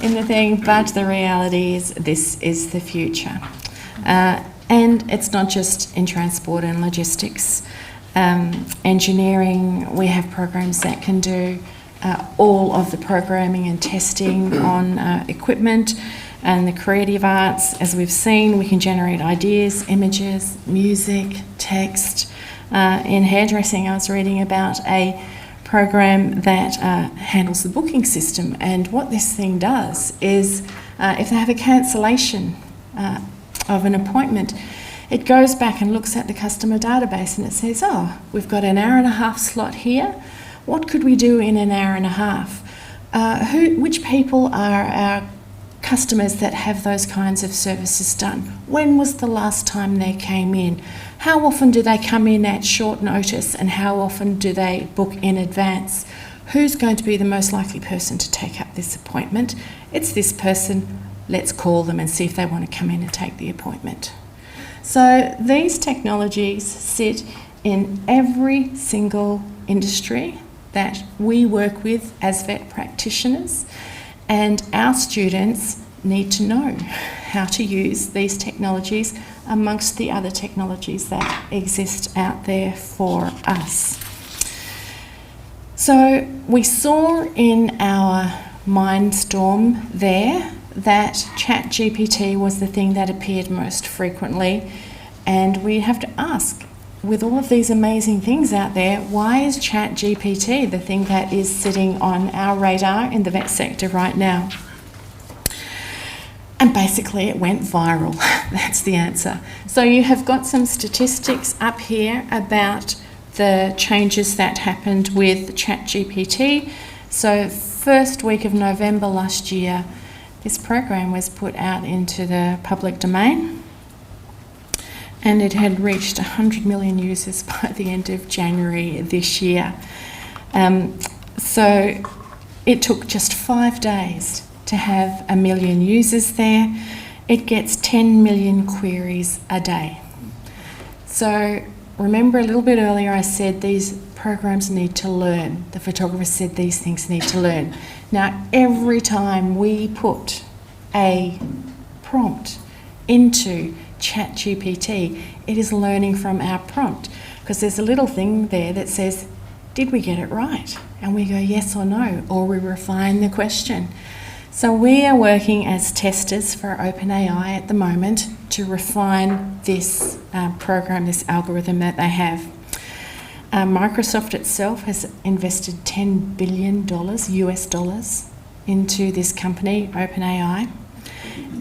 in the thing, but the reality is this is the future. And it's not just in transport and logistics. Engineering, we have programs that can do all of the programming and testing on equipment. And the creative arts, as we've seen, we can generate ideas, images, music, text. In hairdressing, I was reading about a program that handles the booking system, and what this thing does is if they have a cancellation of an appointment, it goes back and looks at the customer database and it says, oh, we've got an hour and a half slot here. What could we do in an hour and a half? Which people are our customers that have those kinds of services done? When was the last time they came in? How often do they come in at short notice, and how often do they book in advance? Who's going to be the most likely person to take up this appointment? It's this person. Let's call them and see if they want to come in and take the appointment. So these technologies sit in every single industry that we work with as vet practitioners, and our students need to know how to use these technologies amongst the other technologies that exist out there for us. So we saw in our mindstorm there that ChatGPT was the thing that appeared most frequently, and we have to ask, with all of these amazing things out there, why is ChatGPT the thing that is sitting on our radar in the vet sector right now? And basically it went viral. That's the answer. So you have got some statistics up here about the changes that happened with ChatGPT. So first week of November last year, this program was put out into the public domain, and it had reached 100 million users by the end of January this year. So it took just 5 days to have 1 million users there. It gets 10 million queries a day. So remember a little bit earlier I said these programs need to learn. The photographer said these things need to learn. Now every time we put a prompt into ChatGPT, it is learning from our prompt, because there's a little thing there that says, did we get it right? And we go yes or no, or we refine the question. So we are working as testers for OpenAI at the moment to refine this program, this algorithm that they have. Microsoft itself has invested $10 billion US dollars into this company, OpenAI,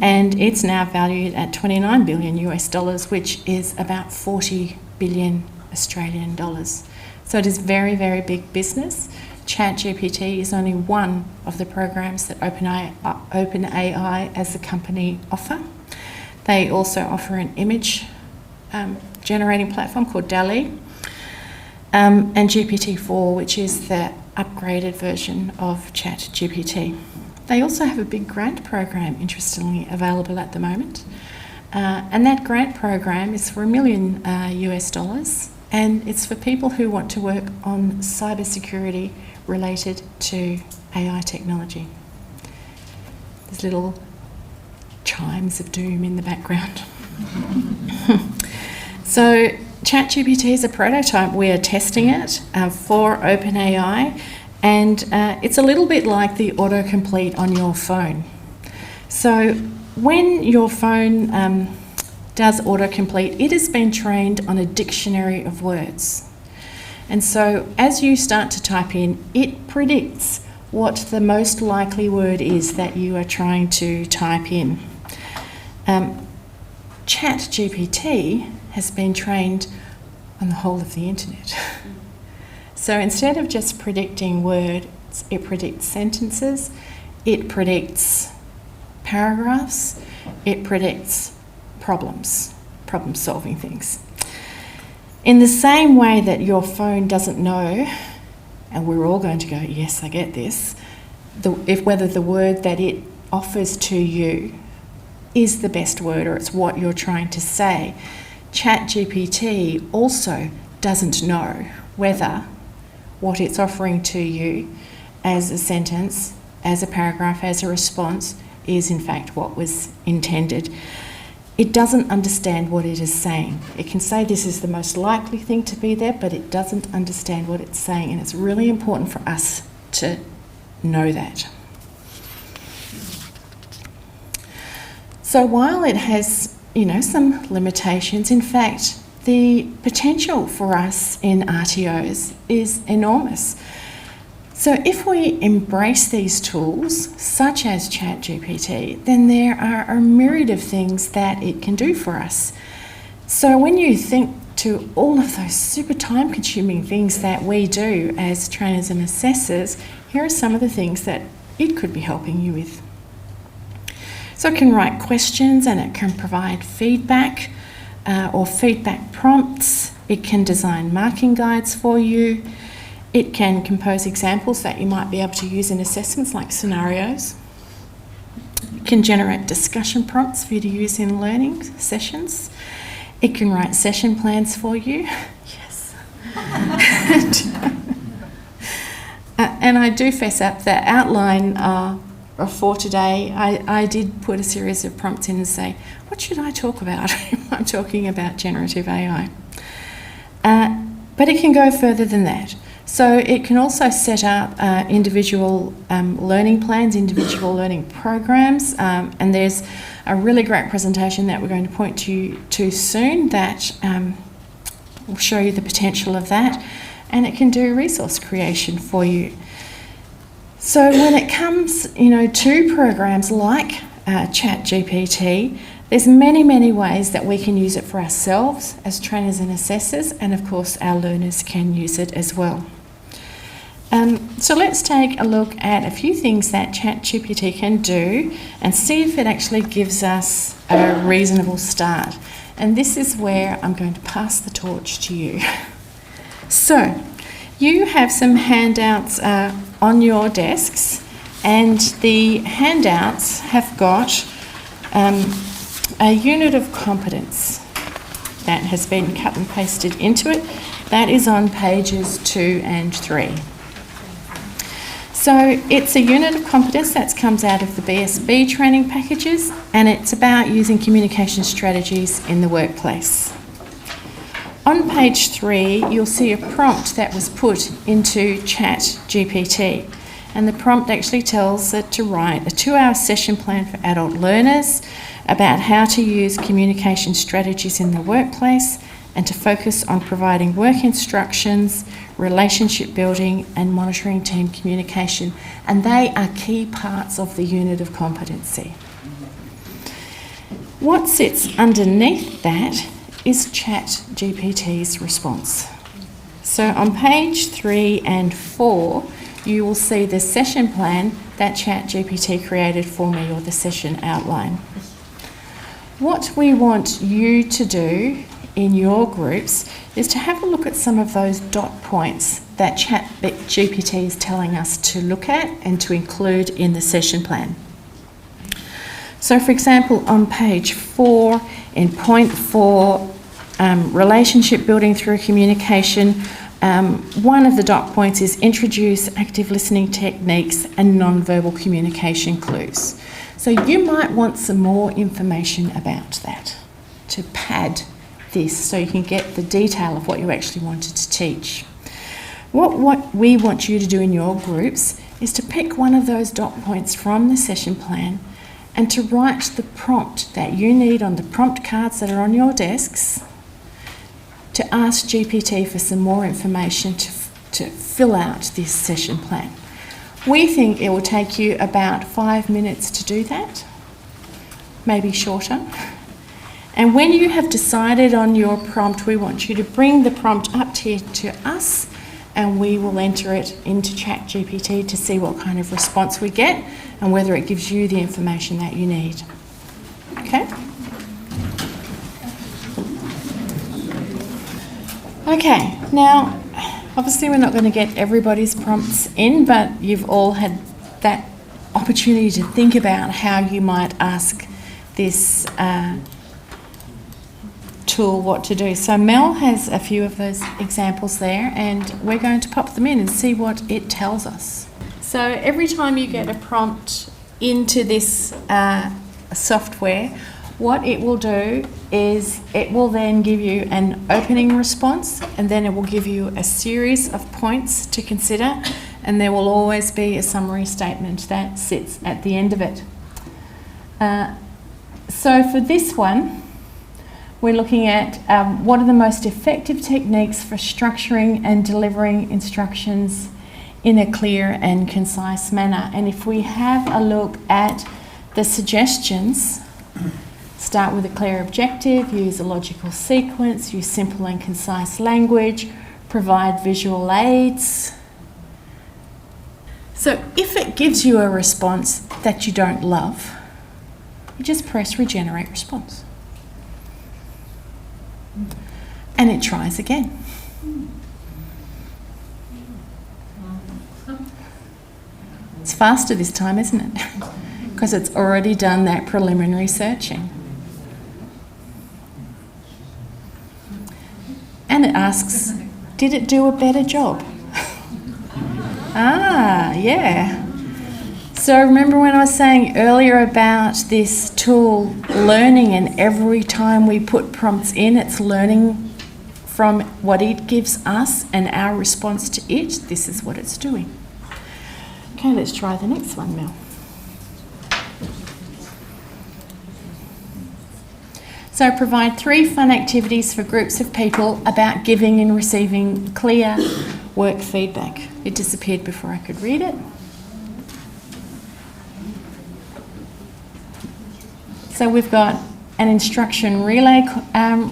and it's now valued at 29 billion US dollars, which is about 40 billion Australian dollars. So it is very, very big business. ChatGPT is only one of the programs that OpenAI as a company offer. They also offer an image generating platform called DALL-E, and GPT-4, which is the upgraded version of ChatGPT. They also have a big grant program, interestingly, available at the moment. And that grant program is for $1 million US dollars, and it's for people who want to work on cybersecurity related to AI technology. There's little chimes of doom in the background. So ChatGPT is a prototype. We are testing it for OpenAI, and it's a little bit like the autocomplete on your phone. So when your phone does autocomplete, it has been trained on a dictionary of words. And so as you start to type in, it predicts what the most likely word is that you are trying to type in. ChatGPT has been trained on the whole of the internet. So instead of just predicting words, it predicts sentences, it predicts paragraphs, it predicts problem-solving things. In the same way that your phone doesn't know, and we're all going to go, yes, I get this, whether the word that it offers to you is the best word or it's what you're trying to say, ChatGPT also doesn't know whether what it's offering to you as a sentence as a paragraph, as a response, is in fact what was intended. It doesn't understand what it is saying. It can say this is the most likely thing to be there, but it doesn't understand what it's saying, and it's really important for us to know that. So while it has, some limitations, in fact, the potential for us in RTOs is enormous. So if we embrace these tools, such as ChatGPT, then there are a myriad of things that it can do for us. So when you think to all of those super time-consuming things that we do as trainers and assessors, here are some of the things that it could be helping you with. So it can write questions and it can provide feedback or feedback prompts. It can design marking guides for you. It can compose examples that you might be able to use in assessments, like scenarios. It can generate discussion prompts for you to use in learning sessions. It can write session plans for you. Yes. And I do fess up that outline for today, I did put a series of prompts in and say, what should I talk about? I'm talking about generative AI. But it can go further than that. So it can also set up individual learning plans, individual learning programs, and there's a really great presentation that we're going to point to soon that will show you the potential of that, and it can do resource creation for you. So when it comes, to programs like ChatGPT, there's many, many ways that we can use it for ourselves as trainers and assessors, and of course our learners can use it as well. So let's take a look at a few things that ChatGPT can do and see if it actually gives us a reasonable start. And this is where I'm going to pass the torch to you. So you have some handouts on your desks, and the handouts have got a unit of competence that has been cut and pasted into it. That is on pages 2 and 3. So it's a unit of competence that comes out of the BSB training packages, and it's about using communication strategies in the workplace. On page 3, you'll see a prompt that was put into ChatGPT, and the prompt actually tells it to write a 2-hour session plan for adult learners about how to use communication strategies in the workplace and to focus on providing work instructions, relationship building and monitoring team communication, and they are key parts of the unit of competency. What sits underneath that is ChatGPT's response. So on page 3 and 4, you will see the session plan that ChatGPT created for me, or the session outline. What we want you to do in your groups is to have a look at some of those dot points that ChatGPT is telling us to look at and to include in the session plan. So for example, on page 4, in point 4, relationship building through communication, one of the dot points is introduce active listening techniques and non-verbal communication clues. So you might want some more information about that to pad this so you can get the detail of what you actually wanted to teach. What we want you to do in your groups is to pick one of those dot points from the session plan and to write the prompt that you need on the prompt cards that are on your desks to ask GPT for some more information to fill out this session plan. We think it will take you about 5 minutes to do that, maybe shorter. And when you have decided on your prompt, we want you to bring the prompt up here to us, and we will enter it into ChatGPT to see what kind of response we get and whether it gives you the information that you need. Okay? Okay, now obviously we're not going to get everybody's prompts in, but you've all had that opportunity to think about how you might ask this tool what to do. So Mel has a few of those examples there, and we're going to pop them in and see what it tells us. So every time you get a prompt into this software, what it will do is it will then give you an opening response, and then it will give you a series of points to consider, and there will always be a summary statement that sits at the end of it. So for this one, we're looking at what are the most effective techniques for structuring and delivering instructions in a clear and concise manner. And if we have a look at the suggestions, start with a clear objective, use a logical sequence, use simple and concise language, provide visual aids. So if it gives you a response that you don't love, you just press regenerate response. And it tries again. It's faster this time, isn't it? Because it's already done that preliminary searching. And it asks, did it do a better job? Yeah. So remember when I was saying earlier about this tool learning, and every time we put prompts in, it's learning from what it gives us and our response to it. This is what it's doing. Okay, let's try the next one, Mel. So provide 3 fun activities for groups of people about giving and receiving clear work feedback. It disappeared before I could read it. So we've got an instruction relay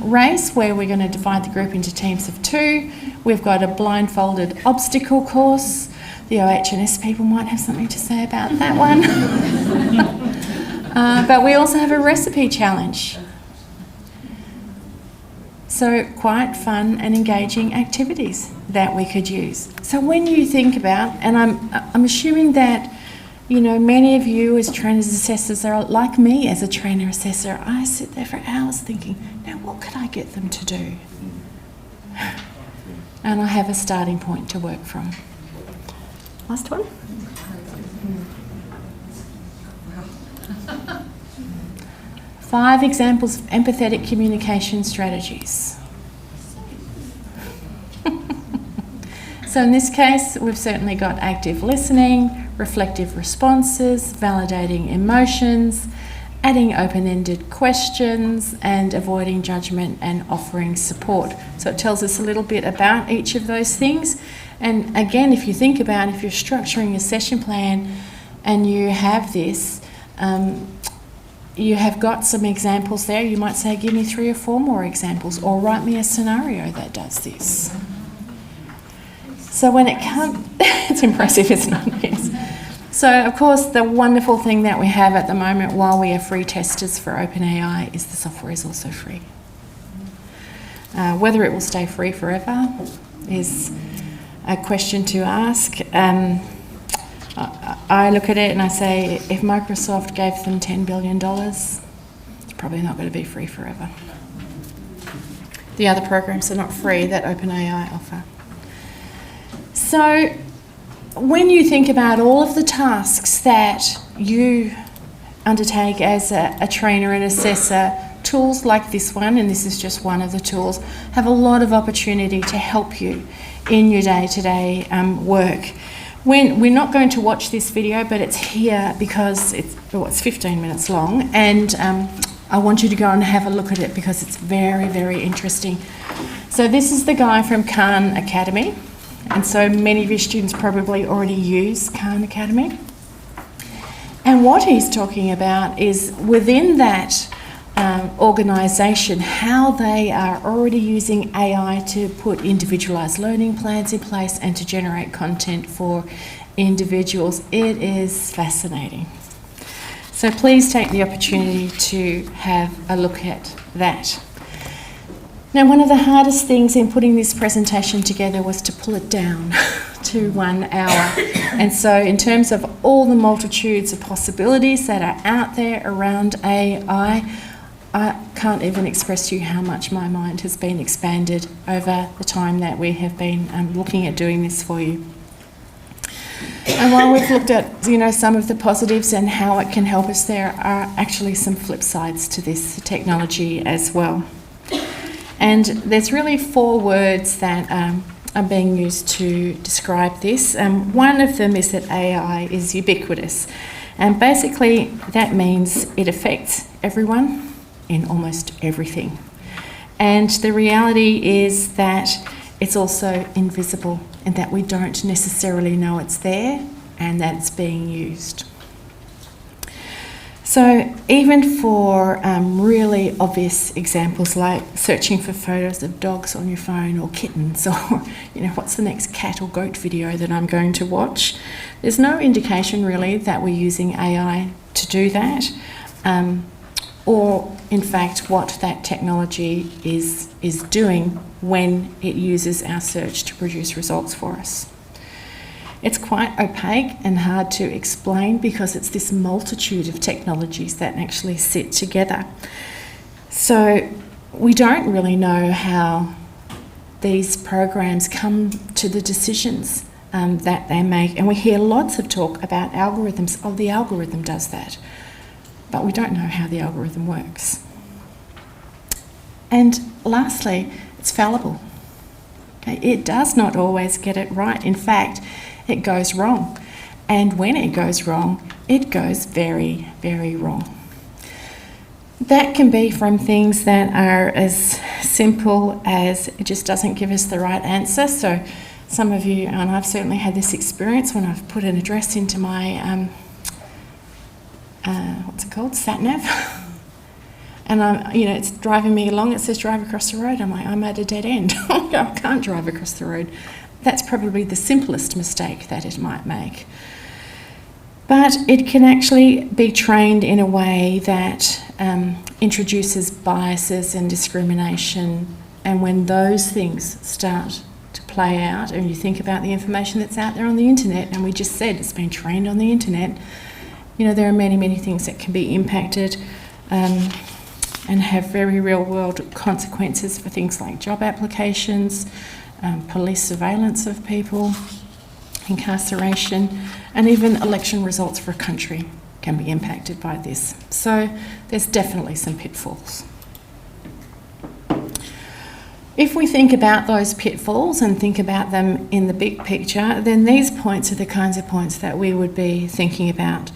race where we're going to divide the group into teams of 2. We've got a blindfolded obstacle course. The OH&S people might have something to say about that one. But we also have a recipe challenge. So quite fun and engaging activities that we could use. So when you think about, and I'm assuming that, you know, many of you as trainers assessors are like me as a trainer assessor. I sit there for hours thinking, now what could I get them to do? And I have a starting point to work from. Last one. Five examples of empathetic communication strategies. So in this case, we've certainly got active listening, reflective responses, validating emotions, adding open-ended questions, and avoiding judgment and offering support. So it tells us a little bit about each of those things. And again, if you think about if you're structuring a session plan and you have this, you have got some examples there. You might say, give me 3 or 4 more examples, or write me a scenario that does this. So when it comes, it's impressive, isn't it? Yes. So of course, the wonderful thing that we have at the moment while we are free testers for OpenAI is the software is also free. Whether it will stay free forever is a question to ask. I look at it and I say, if Microsoft gave them $10 billion, it's probably not going to be free forever. The other programs are not free that OpenAI offer. So when you think about all of the tasks that you undertake as a trainer and assessor, tools like this one, and this is just one of the tools, have a lot of opportunity to help you in your day-to-day work. We're not going to watch this video, but it's here because it's 15 minutes long, and I want you to go and have a look at it because it's very, very interesting. So this is the guy from Khan Academy, and so many of your students probably already use Khan Academy. And what he's talking about is within that organisation, how they are already using AI to put individualised learning plans in place and to generate content for individuals. It is fascinating. So please take the opportunity to have a look at that. Now, one of the hardest things in putting this presentation together was to pull it down to 1 hour. And so in terms of all the multitudes of possibilities that are out there around AI, I can't even express to you how much my mind has been expanded over the time that we have been looking at doing this for you. And while we've looked at, some of the positives and how it can help us, there are actually some flip sides to this technology as well. And there's really 4 words that are being used to describe this. One of them is that AI is ubiquitous. And basically that means it affects everyone in almost everything. And the reality is that it's also invisible, and that we don't necessarily know it's there and that it's being used. So even for really obvious examples like searching for photos of dogs on your phone or kittens, or what's the next cat or goat video that I'm going to watch, there's no indication really that we're using AI to do that, or in fact what that technology is doing when it uses our search to produce results for us. It's quite opaque and hard to explain because it's this multitude of technologies that actually sit together. So we don't really know how these programs come to the decisions that they make. And we hear lots of talk about algorithms. Oh, the algorithm does that. But we don't know how the algorithm works. And lastly, it's fallible. Okay? It does not always get it right. In fact, it goes wrong. And when it goes wrong, it goes very, very wrong. That can be from things that are as simple as it just doesn't give us the right answer. So some of you, and I've certainly had this experience when I've put an address into my, sat-nav. And it's driving me along, it says drive across the road. I'm like, I'm at a dead end. I can't drive across the road. That's probably the simplest mistake that it might make. But it can actually be trained in a way that introduces biases and discrimination. And when those things start to play out, and you think about the information that's out there on the internet, and we just said it's been trained on the internet, there are many, many things that can be impacted and have very real-world consequences for things like job applications, police surveillance of people, incarceration, and even election results for a country can be impacted by this. So there's definitely some pitfalls. If we think about those pitfalls and think about them in the big picture, then these points are the kinds of points that we would be thinking about.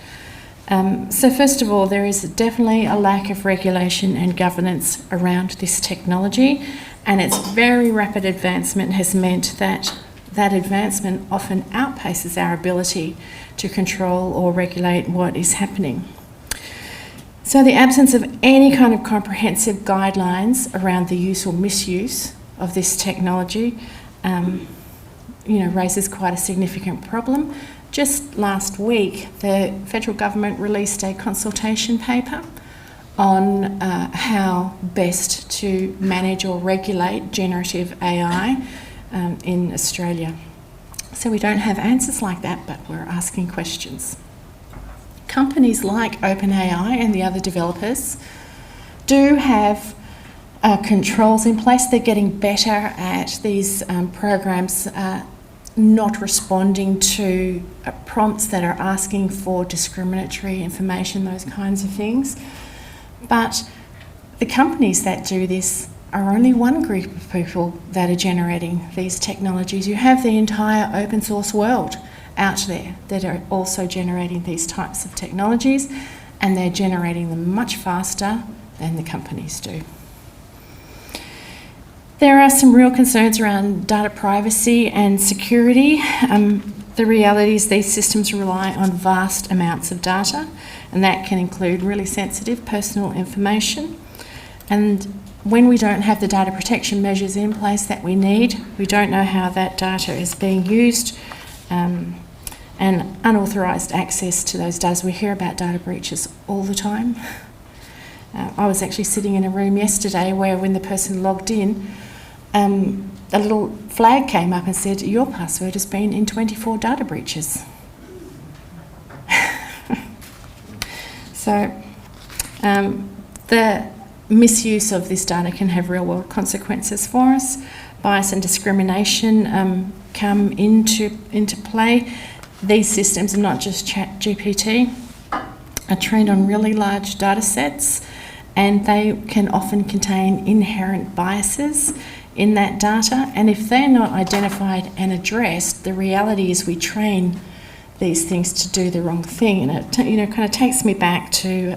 So first of all, there is definitely a lack of regulation and governance around this technology, and its very rapid advancement has meant that advancement often outpaces our ability to control or regulate what is happening. So the absence of any kind of comprehensive guidelines around the use or misuse of this technology raises quite a significant problem. Just last week, the federal government released a consultation paper on how best to manage or regulate generative AI in Australia. So we don't have answers like that, but we're asking questions. Companies like OpenAI and the other developers do have controls in place. They're getting better at these programs not responding to prompts that are asking for discriminatory information, those kinds of things. But the companies that do this are only one group of people that are generating these technologies. You have the entire open source world out there that are also generating these types of technologies, and they're generating them much faster than the companies do. There are some real concerns around data privacy and security. The reality is these systems rely on vast amounts of data, and that can include really sensitive personal information. And when we don't have the data protection measures in place that we need, we don't know how that data is being used, and unauthorised access to those data. We hear about data breaches all the time. I was actually sitting in a room yesterday where when the person logged in, a little flag came up and said, your password has been in 24 data breaches. So the misuse of this data can have real world consequences for us. Bias and discrimination come into play. these systems, and not just ChatGPT, are trained on really large data sets, and they can often contain inherent biases in that data. And if they're not identified and addressed, the reality is we train these things to do the wrong thing. And it kind of takes me back to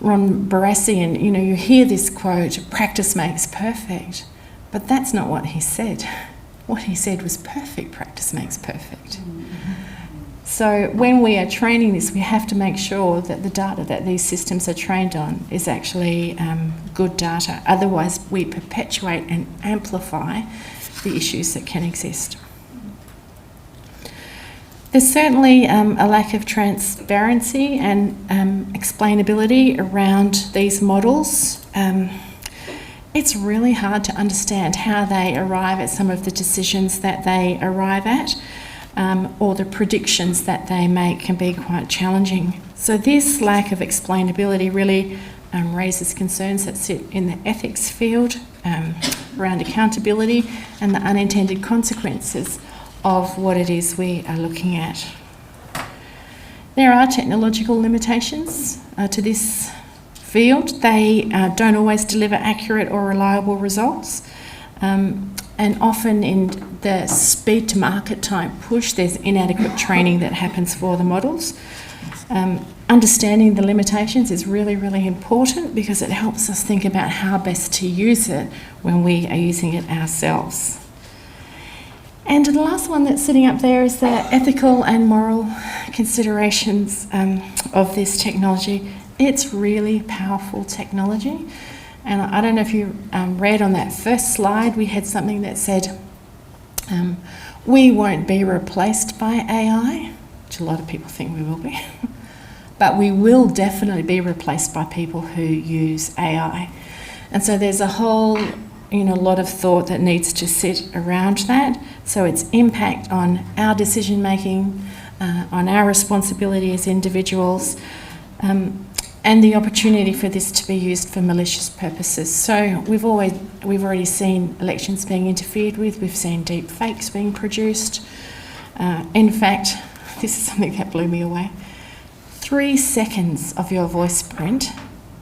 Ron Barassi, and you hear this quote, "Practice makes perfect," but that's not what he said. What he said was perfect practice makes perfect. So when we are training this, we have to make sure that the data that these systems are trained on is actually good data. Otherwise, we perpetuate and amplify the issues that can exist. There's certainly a lack of transparency and explainability around these models. It's really hard to understand how they arrive at some of the decisions that they arrive at, or the predictions that they make can be quite challenging. So this lack of explainability really raises concerns that sit in the ethics field around accountability and the unintended consequences of what it is we are looking at. There are technological limitations to this field. They don't always deliver accurate or reliable results, and often in the speed to market type push, there's inadequate training that happens for the models. Understanding the limitations is really, really important because it helps us think about how best to use it when we are using it ourselves. And the last one that's sitting up there is the ethical and moral considerations of this technology. It's really powerful technology. And I don't know if you read on that first slide, we had something that said, we won't be replaced by AI, which a lot of people think we will be, but we will definitely be replaced by people who use AI. And so there's a whole lot of thought that needs to sit around that. So its impact on our decision making, on our responsibility as individuals, and the opportunity for this to be used for malicious purposes. So we've already seen elections being interfered with. We've seen deep fakes being produced. In fact, this is something that blew me away. 3 seconds of your voice print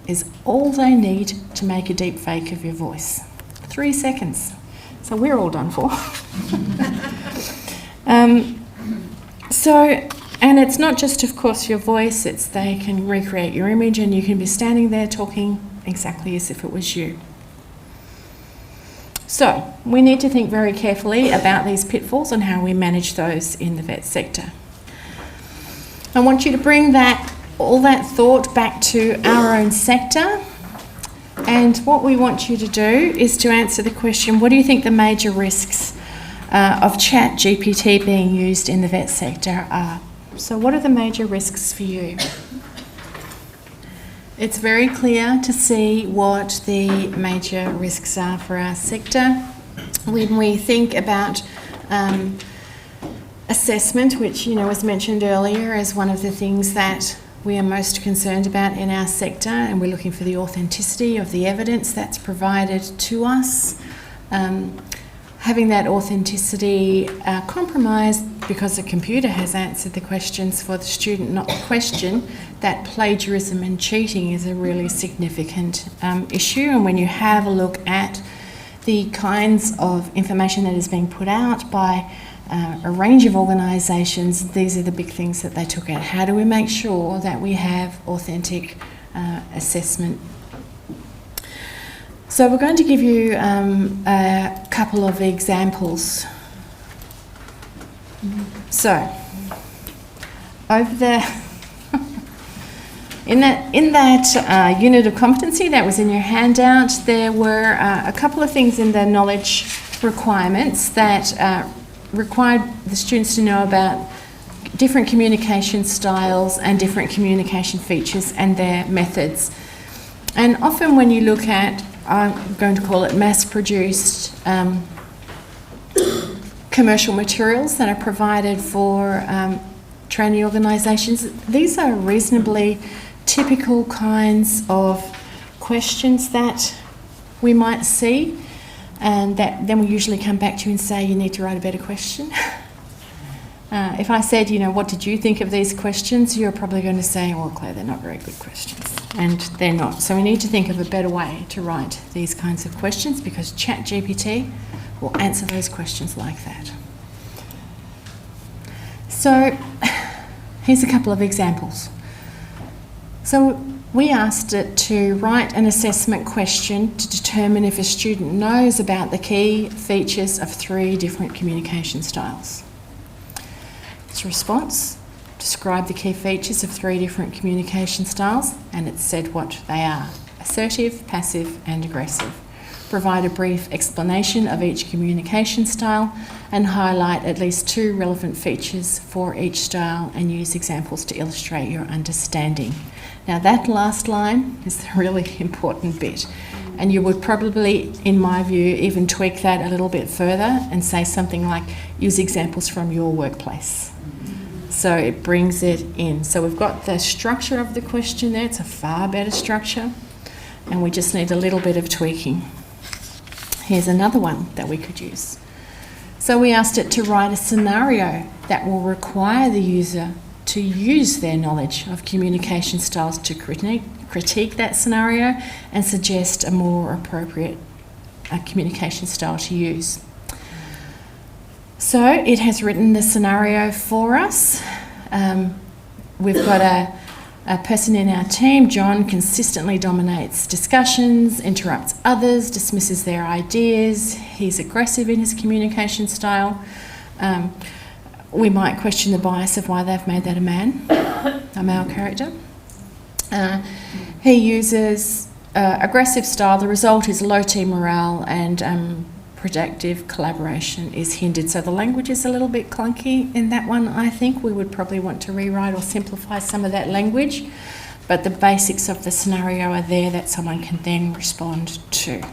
is all they need to make a deep fake of your voice. 3 seconds. So we're all done for. And it's not just, of course, your voice, it's they can recreate your image and you can be standing there talking exactly as if it was you. So we need to think very carefully about these pitfalls and how we manage those in the vet sector. I want you to bring all that thought back to our own sector. And what we want you to do is to answer the question, what do you think the major risks of ChatGPT being used in the vet sector are? So what are the major risks for you? It's very clear to see what the major risks are for our sector. When we think about assessment, which was mentioned earlier as one of the things that we are most concerned about in our sector, and we're looking for the authenticity of the evidence that's provided to us. Having that authenticity compromised because the computer has answered the questions for the student, not the question, that plagiarism and cheating is a really significant issue. And when you have a look at the kinds of information that is being put out by a range of organisations, these are the big things that they took out. How do we make sure that we have authentic assessment? So we're going to give you a couple of examples. So, over there, in that unit of competency that was in your handout, there were a couple of things in the knowledge requirements that required the students to know about different communication styles and different communication features and their methods. And often when you look at, I'm going to call it mass-produced commercial materials that are provided for training organisations, these are reasonably typical kinds of questions that we might see, and that then we usually come back to you and say, you need to write a better question. If I said, what did you think of these questions, you're probably going to say, well, Claire, they're not very good questions. And they're not. So we need to think of a better way to write these kinds of questions, because ChatGPT will answer those questions like that. So here's a couple of examples. So we asked it to write an assessment question to determine if a student knows about the key features of 3 different communication styles. Its response: describe the key features of 3 different communication styles, and it said what they are: assertive, passive and aggressive. Provide a brief explanation of each communication style and highlight at least 2 relevant features for each style and use examples to illustrate your understanding. Now that last line is the really important bit, and you would probably, in my view, even tweak that a little bit further and say something like, use examples from your workplace. So it brings it in. So we've got the structure of the question there. It's a far better structure, and we just need a little bit of tweaking. Here's another one that we could use. So we asked it to write a scenario that will require the user to use their knowledge of communication styles to critique that scenario and suggest a more appropriate communication style to use. So it has written the scenario for us. We've got a person in our team, John, consistently dominates discussions, interrupts others, dismisses their ideas. He's aggressive in his communication style. We might question the bias of why they've made that a male character. He uses aggressive style. The result is low team morale and productive collaboration is hindered. So the language is a little bit clunky in that one. I think we would probably want to rewrite or simplify some of that language, but the basics of the scenario are there that someone can then respond to.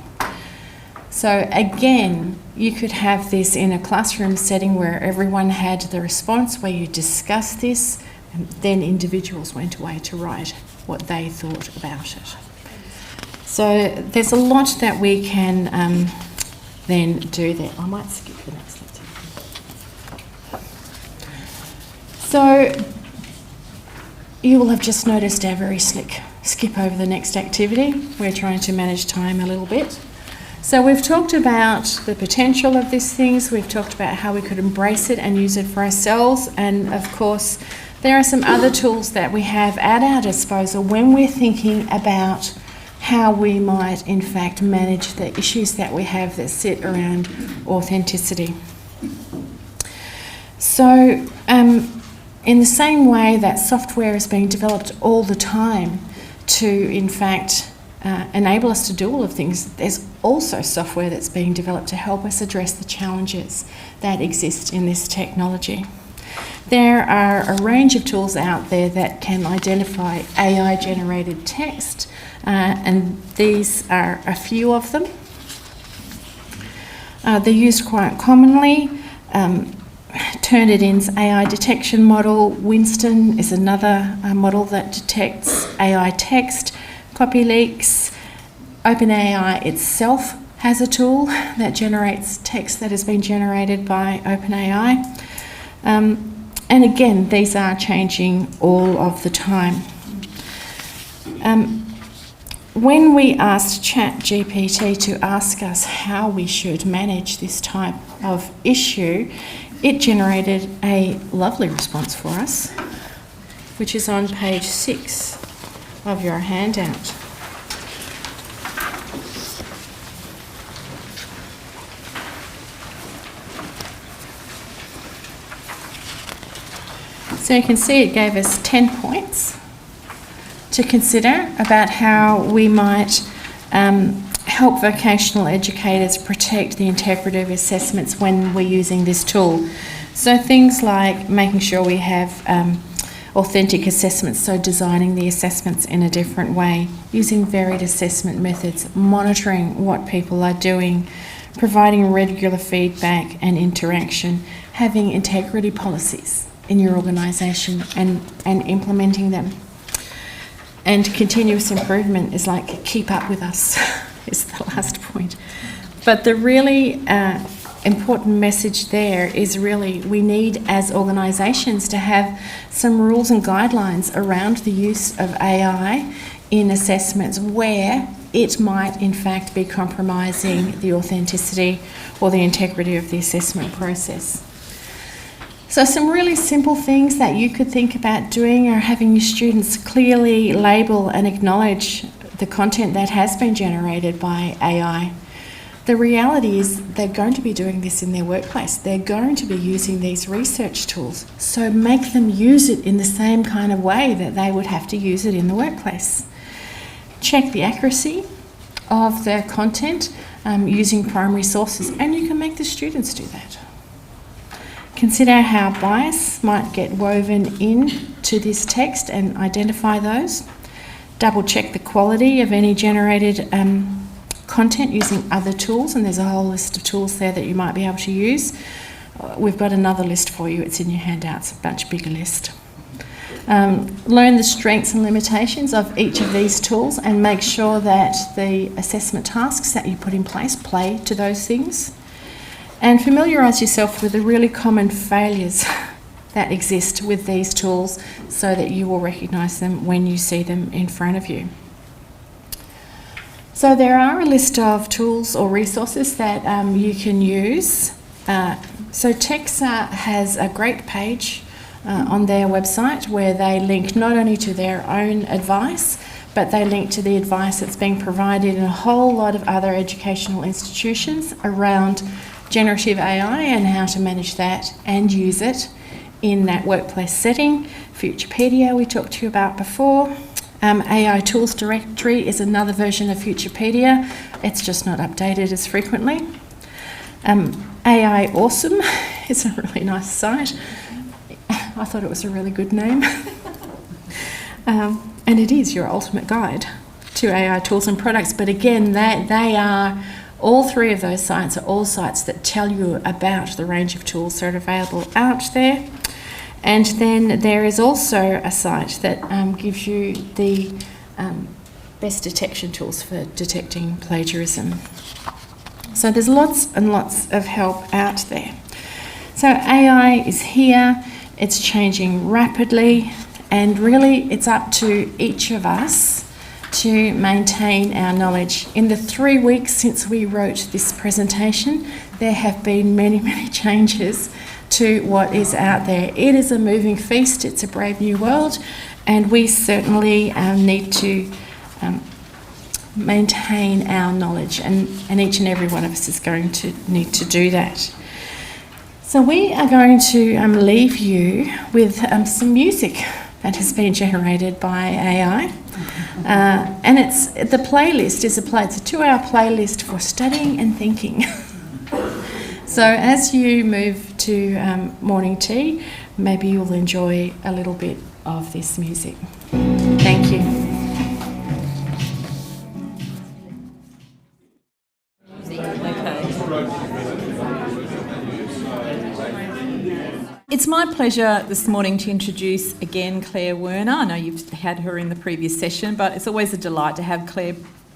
So again, you could have this in a classroom setting where everyone had the response, where you discuss this, and then individuals went away to write what they thought about it. So there's a lot that we can then do there. I might skip the next slide. So you will have just noticed our very slick skip over the next activity. We're trying to manage time a little bit. So we've talked about the potential of these things. We've talked about how we could embrace it and use it for ourselves. And of course, there are some other tools that we have at our disposal when we're thinking about how we might in fact manage the issues that we have that sit around authenticity. So in the same way that software is being developed all the time to in fact enable us to do all of things, there's also software that's being developed to help us address the challenges that exist in this technology. There are a range of tools out there that can identify AI-generated text, and these are a few of them. They're used quite commonly. Turnitin's AI detection model. Winston is another model that detects AI text. CopyLeaks. OpenAI itself has a tool that generates text that has been generated by OpenAI. And again, these are changing all of the time. When we asked ChatGPT to ask us how we should manage this type of issue, it generated a lovely response for us, which is on page 6 of your handout. So you can see it gave us 10 points to consider about how we might help vocational educators protect the integrity of assessments when we're using this tool. So things like making sure we have authentic assessments, so designing the assessments in a different way, using varied assessment methods, monitoring what people are doing, providing regular feedback and interaction, having integrity policies in your organisation and implementing them. And continuous improvement is like keep up with us, is the last point. But the really important message there is really we need as organisations to have some rules and guidelines around the use of AI in assessments where it might in fact be compromising the authenticity or the integrity of the assessment process. So some really simple things that you could think about doing are having your students clearly label and acknowledge the content that has been generated by AI. The reality is they're going to be doing this in their workplace. They're going to be using these research tools. So make them use it in the same kind of way that they would have to use it in the workplace. Check the accuracy of the content using primary sources, and you can make the students do that. Consider how bias might get woven into this text and identify those. Double check the quality of any generated content using other tools, and there's a whole list of tools there that you might be able to use. We've got another list for you, it's in your handouts, a much bigger list. Learn the strengths and limitations of each of these tools and make sure that the assessment tasks that you put in place play to those things. And familiarise yourself with the really common failures that exist with these tools so that you will recognise them when you see them in front of you. So there are a list of tools or resources that you can use. So TEXA has a great page on their website where they link not only to their own advice, but they link to the advice that's being provided in a whole lot of other educational institutions around generative AI and how to manage that and use it in that workplace setting. Futurepedia we talked to you about before. AI Tools Directory is another version of Futurepedia. It's just not updated as frequently. AI Awesome is a really nice site. I thought it was a really good name. And it is your ultimate guide to AI tools and products. But again, they are, all three of those sites are all sites that tell you about the range of tools that are available out there. And then there is also a site that gives you the best detection tools for detecting plagiarism. So there's lots and lots of help out there. So AI is here, it's changing rapidly, and really it's up to each of us to maintain our knowledge. In the 3 weeks since we wrote this presentation, there have been many, many changes to what is out there. It is a moving feast, it's a brave new world, and we certainly need to maintain our knowledge, and each and every one of us is going to need to do that. So we are going to leave you with some music that has been generated by AI. And it's the playlist is it's a 2-hour playlist for studying and thinking. So as you move to morning tea, maybe you'll enjoy a little bit of this music. Thank you. It's my pleasure this morning to introduce again Claire Werner. I know you've had her in the previous session, but it's always a delight to have Claire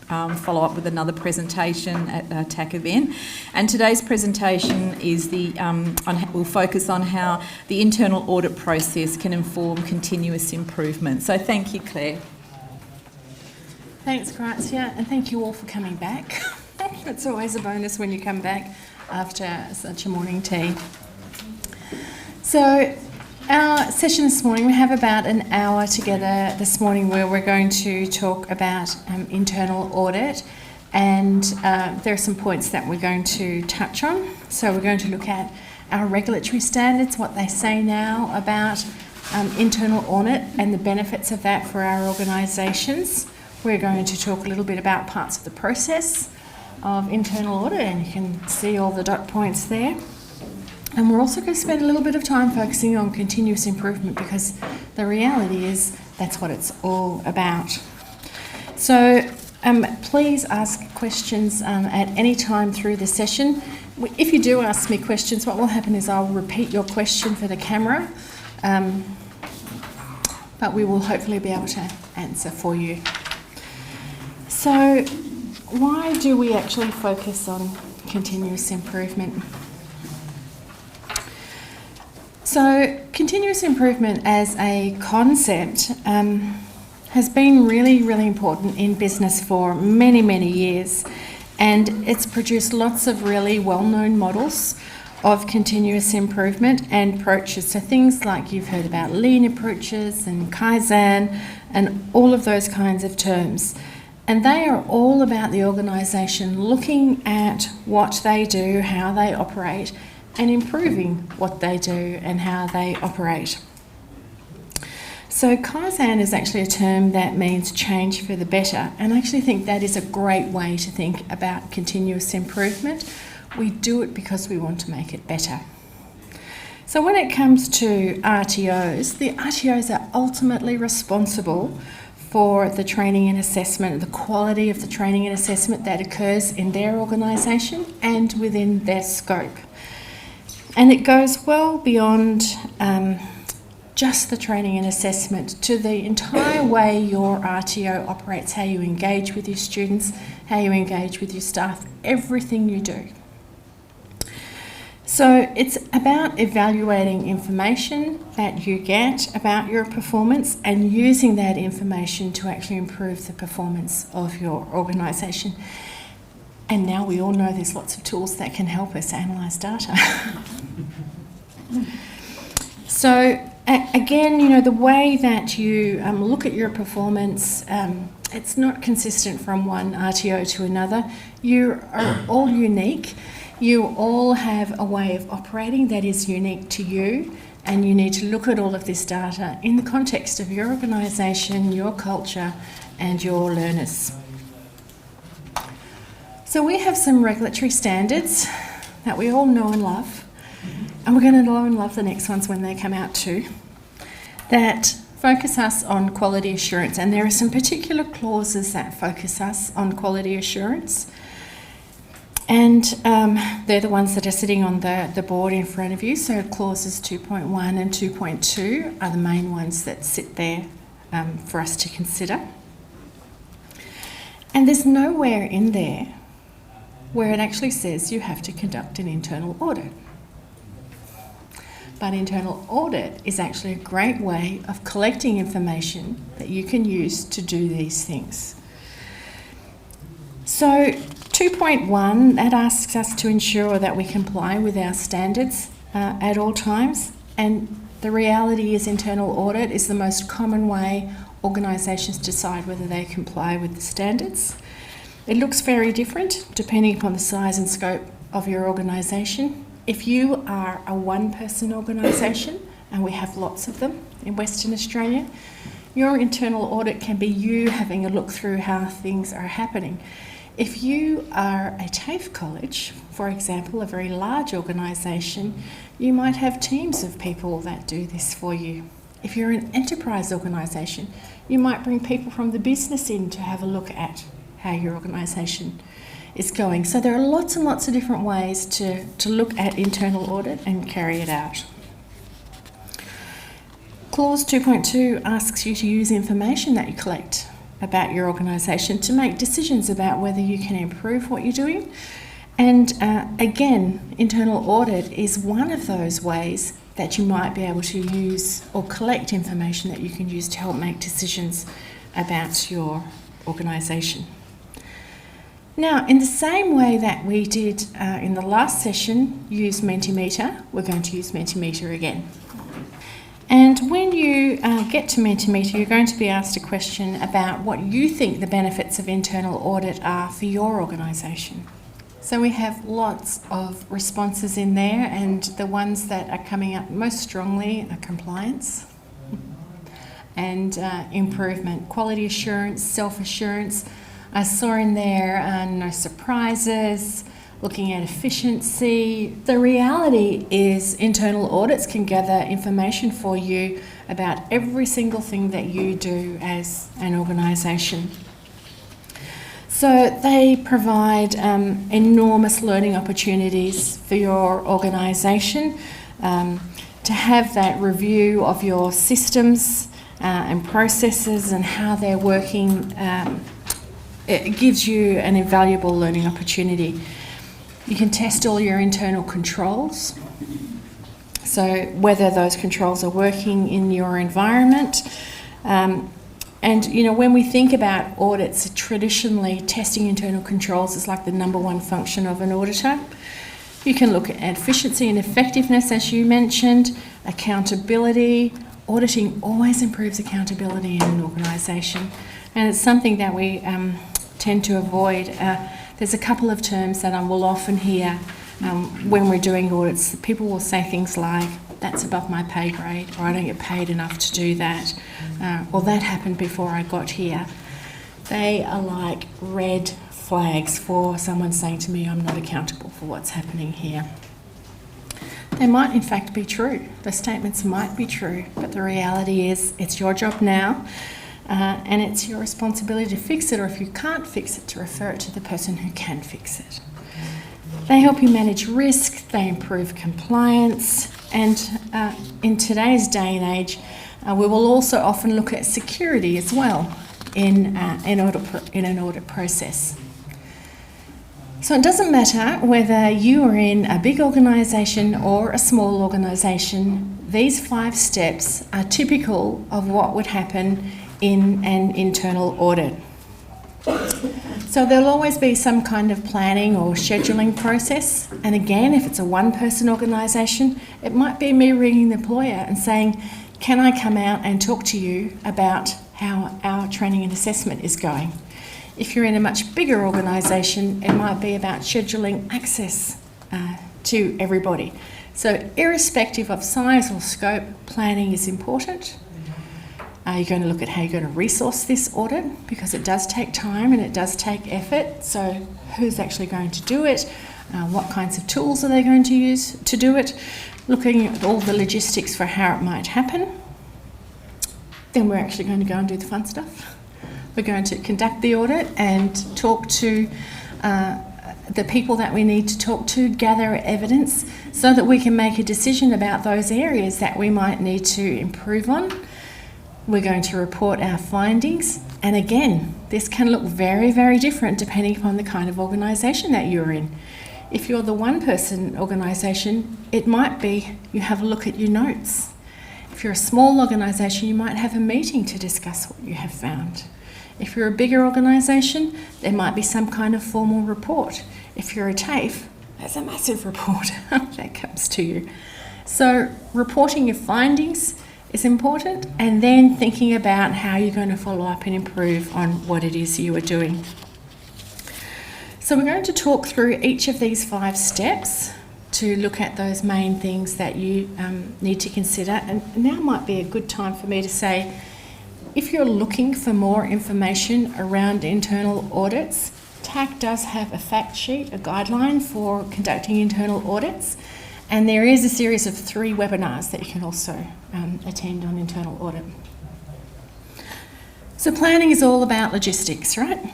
follow up with another presentation at a TAC event. And today's presentation is will focus on how the internal audit process can inform continuous improvement. So thank you, Claire. Thanks, Grazia, and thank you all for coming back. It's always a bonus when you come back after such a morning tea. So our session this morning, we have about an hour together this morning where we're going to talk about internal audit, and there are some points that we're going to touch on. So we're going to look at our regulatory standards, what they say now about internal audit and the benefits of that for our organisations. We're going to talk a little bit about parts of the process of internal audit, and you can see all the dot points there. And we're also going to spend a little bit of time focusing on continuous improvement, because the reality is that's what it's all about. So please ask questions at any time through the session. If you do ask me questions, what will happen is I'll repeat your question for the camera, but we will hopefully be able to answer for you. So why do we actually focus on continuous improvement? So continuous improvement as a concept has been really, really important in business for many, many years, and it's produced lots of really well-known models of continuous improvement and approaches. So things like you've heard about lean approaches and Kaizen and all of those kinds of terms. And they are all about the organisation looking at what they do, how they operate, and improving what they do and how they operate. So Kaizen is actually a term that means change for the better, and I actually think that is a great way to think about continuous improvement. We do it because we want to make it better. So when it comes to RTOs, the RTOs are ultimately responsible for the training and assessment, the quality of the training and assessment that occurs in their organisation and within their scope. And it goes well beyond just the training and assessment to the entire way your RTO operates, how you engage with your students, how you engage with your staff, everything you do. So it's about evaluating information that you get about your performance and using that information to actually improve the performance of your organisation. And now we all know there's lots of tools that can help us analyse data. So again, you know, the way that you look at your performance, it's not consistent from one RTO to another. You are all unique. You all have a way of operating that is unique to you, and you need to look at all of this data in the context of your organisation, your culture, and your learners. So we have some regulatory standards that we all know and love, and we're going to know and love the next ones when they come out too, that focus us on quality assurance. And there are some particular clauses that focus us on quality assurance. And they're the ones that are sitting on the board in front of you. So clauses 2.1 and 2.2 are the main ones that sit there for us to consider. And there's nowhere in there where it actually says you have to conduct an internal audit. But internal audit is actually a great way of collecting information that you can use to do these things. So 2.1, that asks us to ensure that we comply with our standards at all times, and the reality is internal audit is the most common way organisations decide whether they comply with the standards. It looks very different depending upon the size and scope of your organisation. If you are a one-person organisation, and we have lots of them in Western Australia, your internal audit can be you having a look through how things are happening. If you are a TAFE college, for example, a very large organisation, you might have teams of people that do this for you. If you're an enterprise organisation, you might bring people from the business in to have a look at how your organisation is going. So there are lots and lots of different ways to look at internal audit and carry it out. Clause 2.2 asks you to use information that you collect about your organisation to make decisions about whether you can improve what you're doing. And again, internal audit is one of those ways that you might be able to use or collect information that you can use to help make decisions about your organisation. Now, in the same way that we did in the last session, use Mentimeter, we're going to use Mentimeter again. And when you get to Mentimeter, you're going to be asked a question about what you think the benefits of internal audit are for your organisation. So we have lots of responses in there, and the ones that are coming up most strongly are compliance and improvement, quality assurance, self-assurance. I saw in there no surprises, looking at efficiency. The reality is internal audits can gather information for you about every single thing that you do as an organisation. So they provide enormous learning opportunities for your organisation to have that review of your systems and processes and how they're working. It gives you an invaluable learning opportunity. You can test all your internal controls. So whether those controls are working in your environment. And, you know, when we think about audits, traditionally testing internal controls is like the number one function of an auditor. You can look at efficiency and effectiveness, as you mentioned, accountability. Auditing always improves accountability in an organisation, and it's something that we tend to avoid. There's a couple of terms that I will often hear when we're doing audits. People will say things like, that's above my pay grade, or I don't get paid enough to do that, or that happened before I got here. They are like red flags for someone saying to me, I'm not accountable for what's happening here. They might in fact be true. The statements might be true, but the reality is it's your job now, and it's your responsibility to fix it, or if you can't fix it, to refer it to the person who can fix it. They help you manage risk, they improve compliance, and in today's day and age, we will also often look at security as well in an audit process. So it doesn't matter whether you are in a big organisation or a small organisation, these 5 steps are typical of what would happen in an internal audit. So there'll always be some kind of planning or scheduling process. And again, if it's a one-person organisation, it might be me ringing the employer and saying, can I come out and talk to you about how our training and assessment is going? If you're in a much bigger organisation, it might be about scheduling access to everybody. So irrespective of size or scope, planning is important. You're going to look at how you're going to resource this audit, because it does take time and it does take effort. So who's actually going to do it? What kinds of tools are they going to use to do it? Looking at all the logistics for how it might happen. Then we're actually going to go and do the fun stuff. We're going to conduct the audit and talk to the people that we need to talk to, gather evidence so that we can make a decision about those areas that we might need to improve on. We're going to report our findings, and again, this can look very, very different depending upon the kind of organisation that you're in. If you're the one-person organisation, it might be you have a look at your notes. If you're a small organisation, you might have a meeting to discuss what you have found. If you're a bigger organisation, there might be some kind of formal report. If you're a TAFE, there's a massive report that comes to you. So reporting your findings is important, and then thinking about how you're going to follow up and improve on what it is you are doing. So we're going to talk through each of these 5 steps to look at those main things that you need to consider. And now might be a good time for me to say, if you're looking for more information around internal audits, TAC does have a fact sheet, a guideline for conducting internal audits. And there is a series of 3 webinars that you can also attend on internal audit. So planning is all about logistics, right?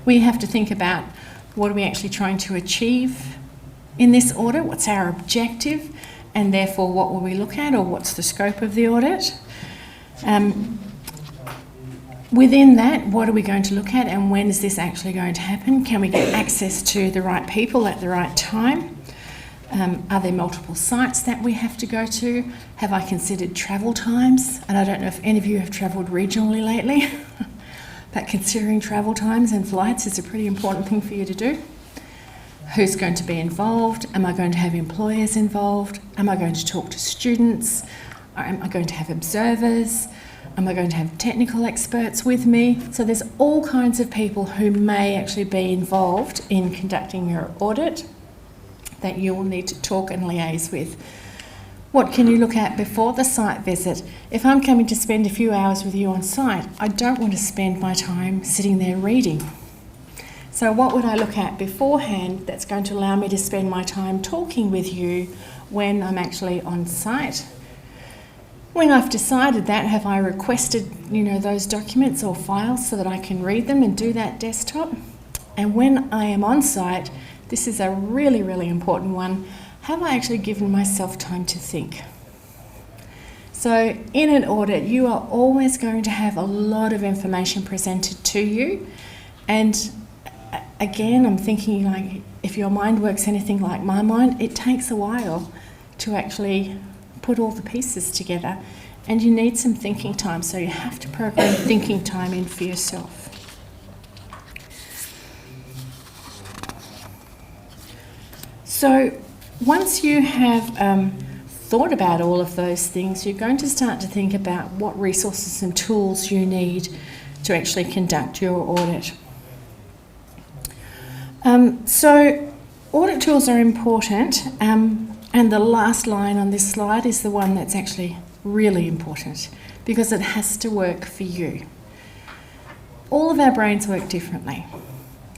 We have to think about what are we actually trying to achieve in this audit, what's our objective, and therefore what will we look at, or what's the scope of the audit. Within that, what are we going to look at, and when is this actually going to happen? Can we get access to the right people at the right time? Are there multiple sites that we have to go to? Have I considered travel times? And I don't know if any of you have travelled regionally lately, but considering travel times and flights is a pretty important thing for you to do. Who's going to be involved? Am I going to have employers involved? Am I going to talk to students? Am I going to have observers? Am I going to have technical experts with me? So there's all kinds of people who may actually be involved in conducting your audit that you will need to talk and liaise with. What can you look at before the site visit? If I'm coming to spend a few hours with you on site, I don't want to spend my time sitting there reading. So what would I look at beforehand that's going to allow me to spend my time talking with you when I'm actually on site? When I've decided that, have I requested, those documents or files so that I can read them and do that desktop? And when I am on site, this is a really, really important one. Have I actually given myself time to think? So in an audit, you are always going to have a lot of information presented to you. And again, I'm thinking, like, if your mind works anything like my mind, it takes a while to actually put all the pieces together, and you need some thinking time, so you have to program thinking time in for yourself. So once you have thought about all of those things, you're going to start to think about what resources and tools you need to actually conduct your audit. So audit tools are important, and the last line on this slide is the one that's actually really important, because it has to work for you. All of our brains work differently.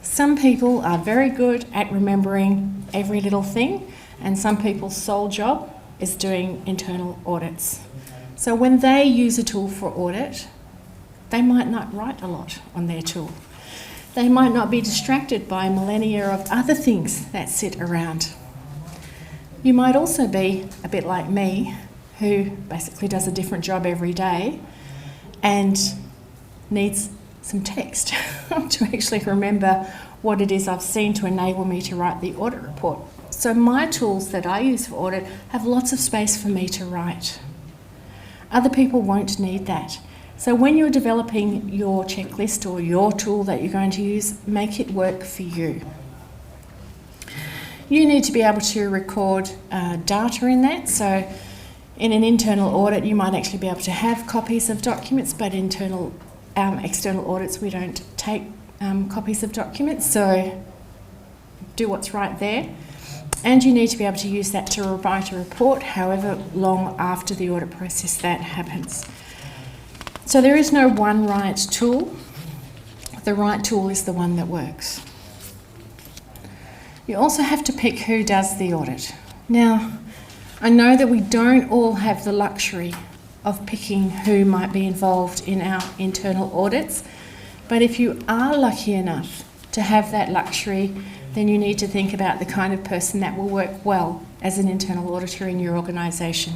Some people are very good at remembering every little thing, and some people's sole job is doing internal audits. So when they use a tool for audit, they might not write a lot on their tool. They might not be distracted by millennia of other things that sit around. You might also be a bit like me, who basically does a different job every day and needs some text to actually remember what it is I've seen to enable me to write the audit report. So my tools that I use for audit have lots of space for me to write. Other people won't need that. So when you're developing your checklist or your tool that you're going to use, make it work for you. You need to be able to record data in that. So in an internal audit, you might actually be able to have copies of documents, but external audits, we don't take copies of documents. So do what's right there. And you need to be able to use that to write a report, however long after the audit process that happens. So there is no one right tool. The right tool is the one that works. You also have to pick who does the audit. Now, I know that we don't all have the luxury of picking who might be involved in our internal audits, but if you are lucky enough to have that luxury, then you need to think about the kind of person that will work well as an internal auditor in your organisation.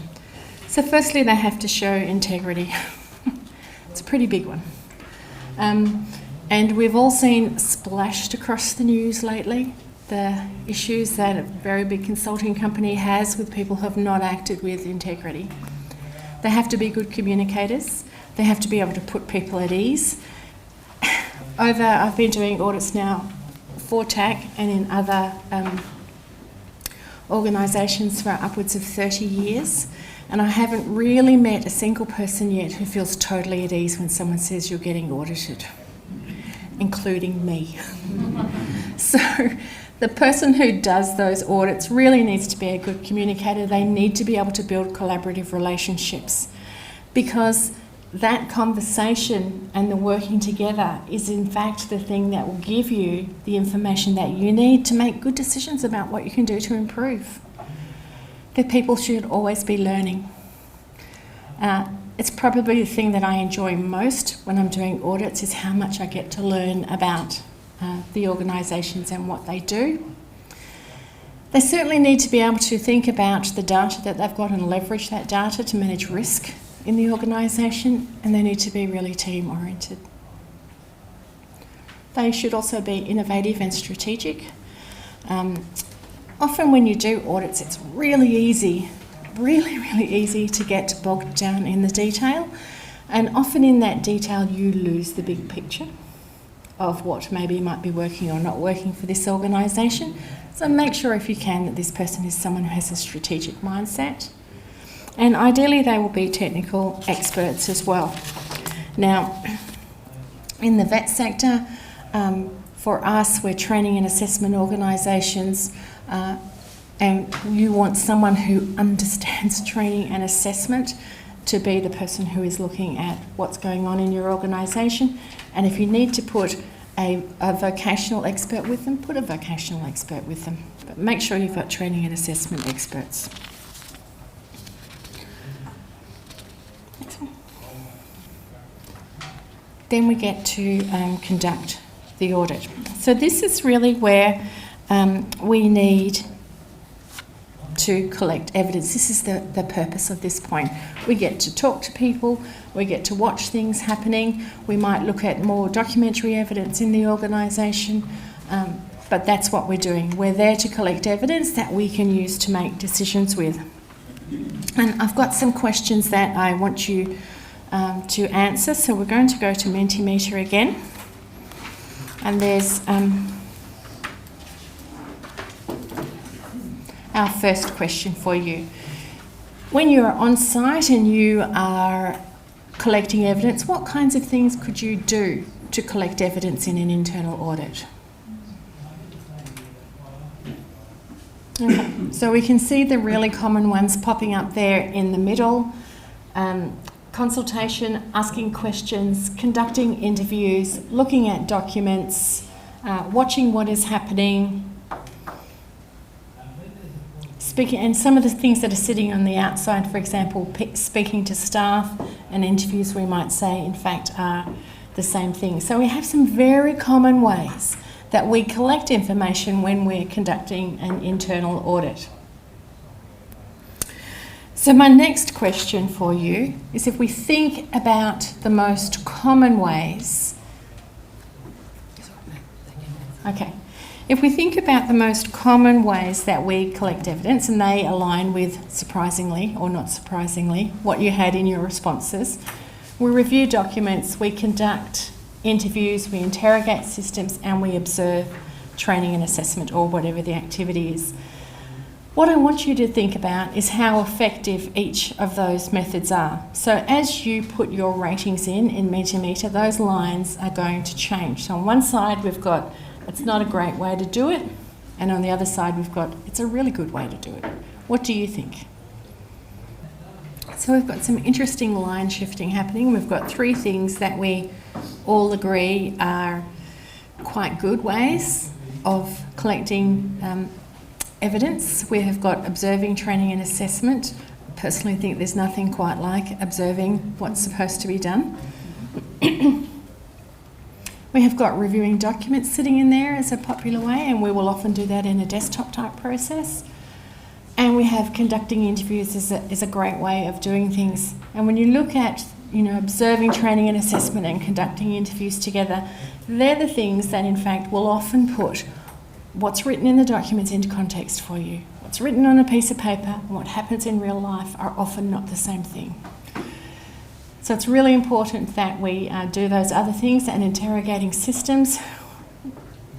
So firstly, they have to show integrity. It's a pretty big one. And we've all seen splashed across the news lately the issues that a very big consulting company has with people who have not acted with integrity. They have to be good communicators. They have to be able to put people at ease. I've been doing audits now for TAC and in other organisations for upwards of 30 years, and I haven't really met a single person yet who feels totally at ease when someone says you're getting audited, including me. So the person who does those audits really needs to be a good communicator. They need to be able to build collaborative relationships, because that conversation and the working together is in fact the thing that will give you the information that you need to make good decisions about what you can do to improve. That people should always be learning. It's probably the thing that I enjoy most when I'm doing audits, is how much I get to learn about the organisations and what they do. They certainly need to be able to think about the data that they've got and leverage that data to manage risk in the organisation, and they need to be really team oriented. They should also be innovative and strategic. Often when you do audits, it's really easy to get bogged down in the detail, and often in that detail you lose the big picture of what maybe might be working or not working for this organisation. So make sure, if you can, that this person is someone who has a strategic mindset. And ideally they will be technical experts as well. Now, in the vet sector, for us, we're training and assessment organisations, and you want someone who understands training and assessment to be the person who is looking at what's going on in your organisation. And if you need to put a vocational expert with them, put a vocational expert with them. But make sure you've got training and assessment experts. Then we get to conduct the audit. So this is really where we need to collect evidence. This is the purpose of this point. We get to talk to people, we get to watch things happening, we might look at more documentary evidence in the organisation, but that's what we're doing. We're there to collect evidence that we can use to make decisions with. And I've got some questions that I want you to answer. So we're going to go to Mentimeter again. And there's our first question for you. When you're on site and you are collecting evidence, what kinds of things could you do to collect evidence in an internal audit? Okay. So we can see the really common ones popping up there in the middle. Consultation, asking questions, conducting interviews, looking at documents, watching what is happening, speaking, and some of the things that are sitting on the outside, for example, speaking to staff and interviews, we might say, in fact, are the same thing. So we have some very common ways that we collect information when we're conducting an internal audit. So my next question for you is, if we think about the most common ways, if we think about the most common ways that we collect evidence, and they align with, surprisingly or not surprisingly, what you had in your responses, we review documents, we conduct interviews, we interrogate systems, and we observe training and assessment, or whatever the activity is. What I want you to think about is how effective each of those methods are. So as you put your ratings in Mentimeter, those lines are going to change. So on one side we've got, it's not a great way to do it, and on the other side we've got, it's a really good way to do it. What do you think? So we've got some interesting line shifting happening. We've got three things that we all agree are quite good ways of collecting evidence. We have got observing, training and assessment. I personally think there's nothing quite like observing what's supposed to be done. We have got reviewing documents sitting in there as a popular way, and we will often do that in a desktop type process. And we have conducting interviews is a great way of doing things. And when you look at, observing, training and assessment and conducting interviews together, they're the things that in fact will often put what's written in the documents into context for you. What's written on a piece of paper and what happens in real life are often not the same thing. So it's really important that we do those other things, and interrogating systems,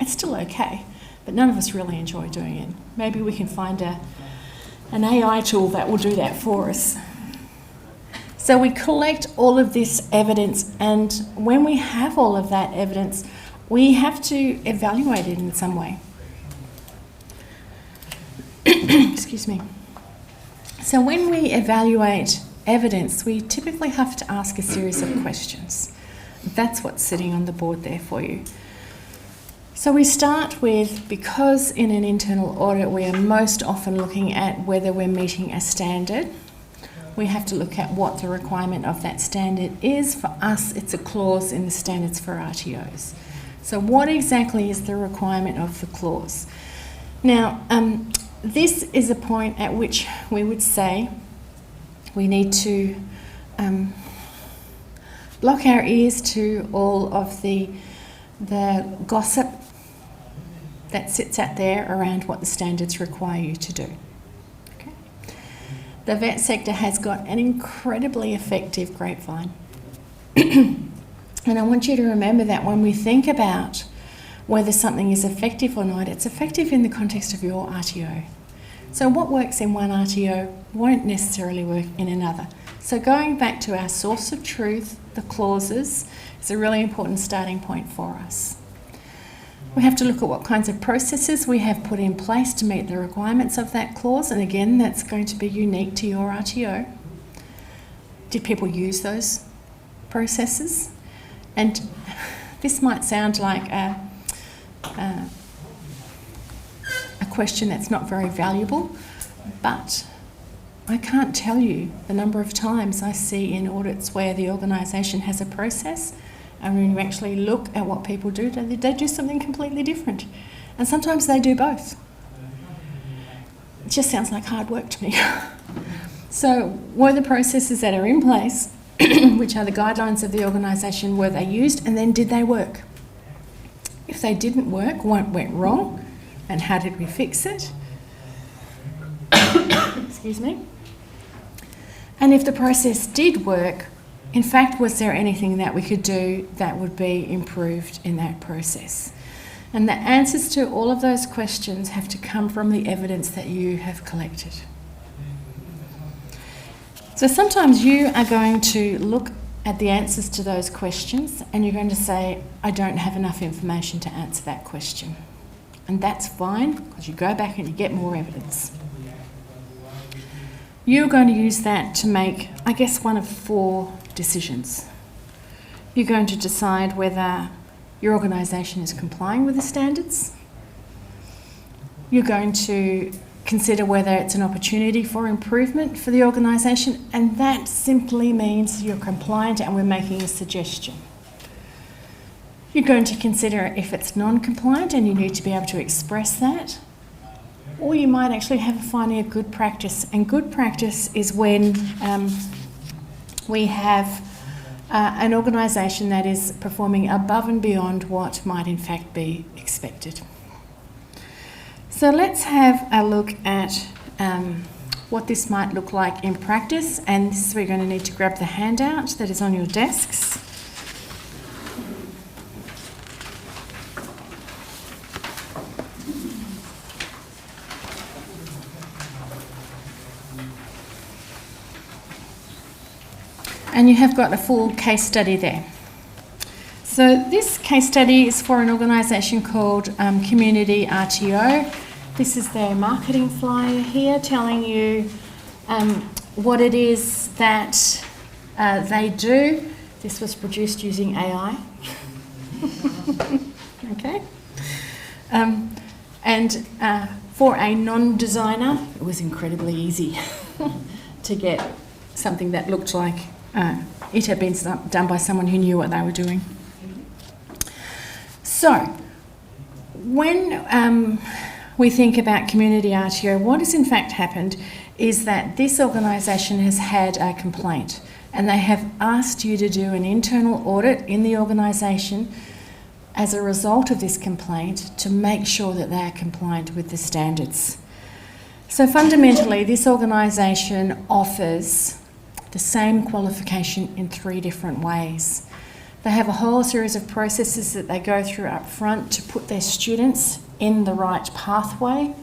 it's still okay, but none of us really enjoy doing it. Maybe we can find an AI tool that will do that for us. So we collect all of this evidence, and when we have all of that evidence, we have to evaluate it in some way. Excuse me. So when we evaluate evidence, we typically have to ask a series of questions. That's what's sitting on the board there for you. So we start with, because in an internal audit we are most often looking at whether we're meeting a standard, we have to look at what the requirement of that standard is. For us, it's a clause in the standards for RTOs. So what exactly is the requirement of the clause? Now, this is a point at which we would say we need to block our ears to all of the gossip that sits out there around what the standards require you to do. Okay. The vet sector has got an incredibly effective grapevine. And I want you to remember that when we think about whether something is effective or not, it's effective in the context of your RTO. So what works in one RTO won't necessarily work in another. So going back to our source of truth, the clauses, is a really important starting point for us. We have to look at what kinds of processes we have put in place to meet the requirements of that clause, and again, that's going to be unique to your RTO. Did people use those processes? And this might sound like a question that's not very valuable, but I can't tell you the number of times I see in audits where the organisation has a process, and when you actually look at what people do, they do something completely different. And sometimes they do both. It just sounds like hard work to me. So were the processes that are in place, which are the guidelines of the organisation, were they used, and then did they work? If they didn't work, what went wrong, and how did we fix it? Excuse me. And if the process did work, in fact, was there anything that we could do that would be improved in that process? And the answers to all of those questions have to come from the evidence that you have collected. So sometimes you are going to look at the answers to those questions and you're going to say, I don't have enough information to answer that question. And that's fine, because you go back and you get more evidence. You're going to use that to make, I guess, one of 4 decisions. You're going to decide whether your organisation is complying with the standards. You're going to consider whether it's an opportunity for improvement for the organisation, and that simply means you're compliant and we're making a suggestion. You're going to consider if it's non-compliant and you need to be able to express that. Or you might actually have finding a good practice, and good practice is when we have an organisation that is performing above and beyond what might in fact be expected. So let's have a look at what this might look like in practice, and this is where you're going to need to grab the handout that is on your desks. And you have got a full case study there. So this case study is for an organisation called Community RTO. This is their marketing flyer here telling you what it is that they do. This was produced using AI. Okay. And for a non-designer, it was incredibly easy to get something that looked like it had been done by someone who knew what they were doing. So, when we think about Community RTO, what has in fact happened is that this organisation has had a complaint and they have asked you to do an internal audit in the organisation as a result of this complaint to make sure that they are compliant with the standards. So fundamentally, this organisation offers the same qualification in 3 different ways. They have a whole series of processes that they go through up front to put their students in the right pathway,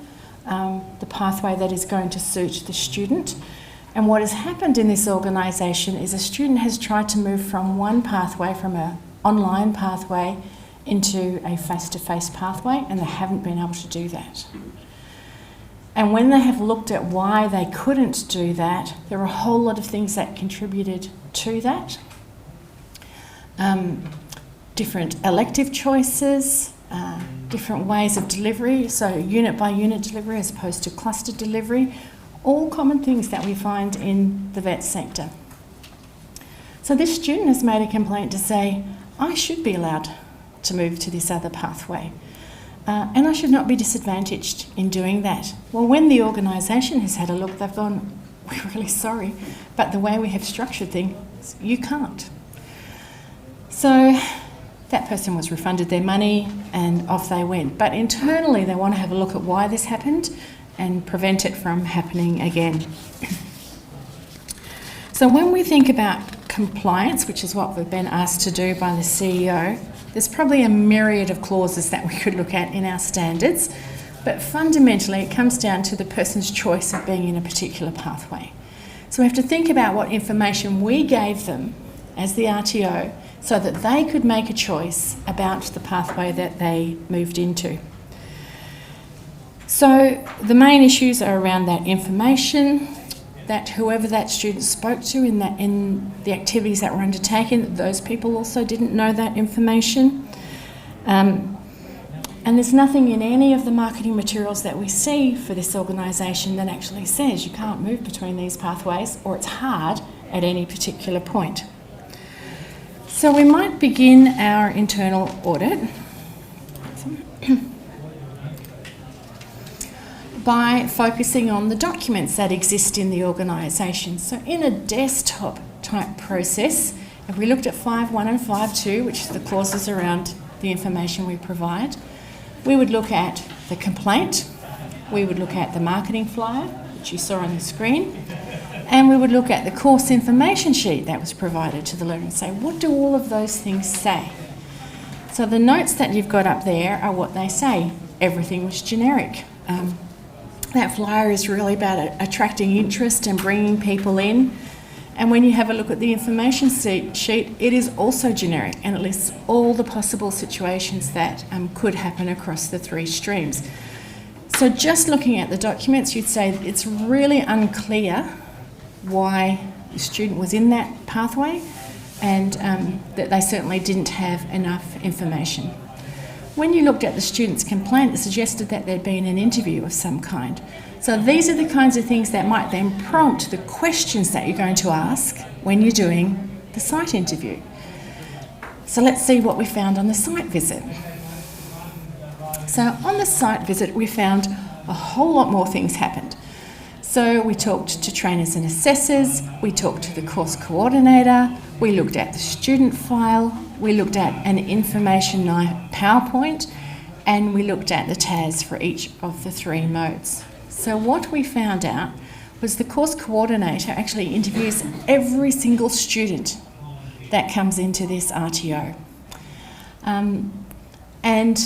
the pathway that is going to suit the student. And what has happened in this organisation is a student has tried to move from one pathway, from an online pathway, into a face-to-face pathway, and they haven't been able to do that. And when they have looked at why they couldn't do that, there are a whole lot of things that contributed to that. Different elective choices, different ways of delivery, so unit by unit delivery as opposed to cluster delivery, all common things that we find in the vet sector. So this student has made a complaint to say, I should be allowed to move to this other pathway. And I should not be disadvantaged in doing that. Well, when the organisation has had a look, they've gone, we're really sorry, but the way we have structured things, you can't. So that person was refunded their money and off they went. But internally, they want to have a look at why this happened and prevent it from happening again. So when we think about compliance, which is what we've been asked to do by the CEO, there's probably a myriad of clauses that we could look at in our standards, but fundamentally it comes down to the person's choice of being in a particular pathway. So we have to think about what information we gave them as the RTO so that they could make a choice about the pathway that they moved into. So the main issues are around that information, that whoever that student spoke to in the activities that were undertaken, those people also didn't know that information. And there's nothing in any of the marketing materials that we see for this organisation that actually says you can't move between these pathways or it's hard at any particular point. So we might begin our internal audit by focusing on the documents that exist in the organisation. So in a desktop type process, if we looked at 5.1 and 5.2, which is the clauses around the information we provide, we would look at the complaint, we would look at the marketing flyer, which you saw on the screen, And we would look at the course information sheet that was provided to the learner and say, what do all of those things say? So the notes that you've got up there are what they say. Everything was generic. That flyer is really about attracting interest and bringing people in. And when you have a look at the information sheet, it is also generic, and it lists all the possible situations that could happen across the 3 streams. So just looking at the documents, you'd say it's really unclear why the student was in that pathway, and that they certainly didn't have enough information. When you looked at the student's complaint, it suggested that there'd been an interview of some kind. So these are the kinds of things that might then prompt the questions that you're going to ask when you're doing the site interview. So let's see what we found on the site visit. So on the site visit, we found a whole lot more things happened. So we talked to trainers and assessors, we talked to the course coordinator, we looked at the student file, we looked at an information night PowerPoint, and we looked at the TAS for each of the 3 modes. So what we found out was the course coordinator actually interviews every single student that comes into this RTO. And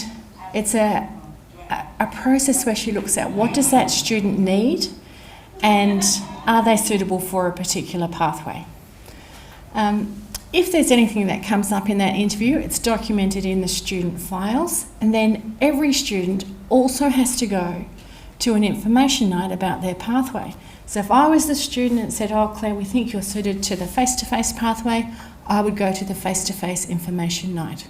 it's a process where she looks at what does that student need, and are they suitable for a particular pathway. If there's anything that comes up in that interview, it's documented in the student files, and then every student also has to go to an information night about their pathway. So if I was the student and said, oh Claire, we think you're suited to the face-to-face pathway, I would go to the face-to-face information night.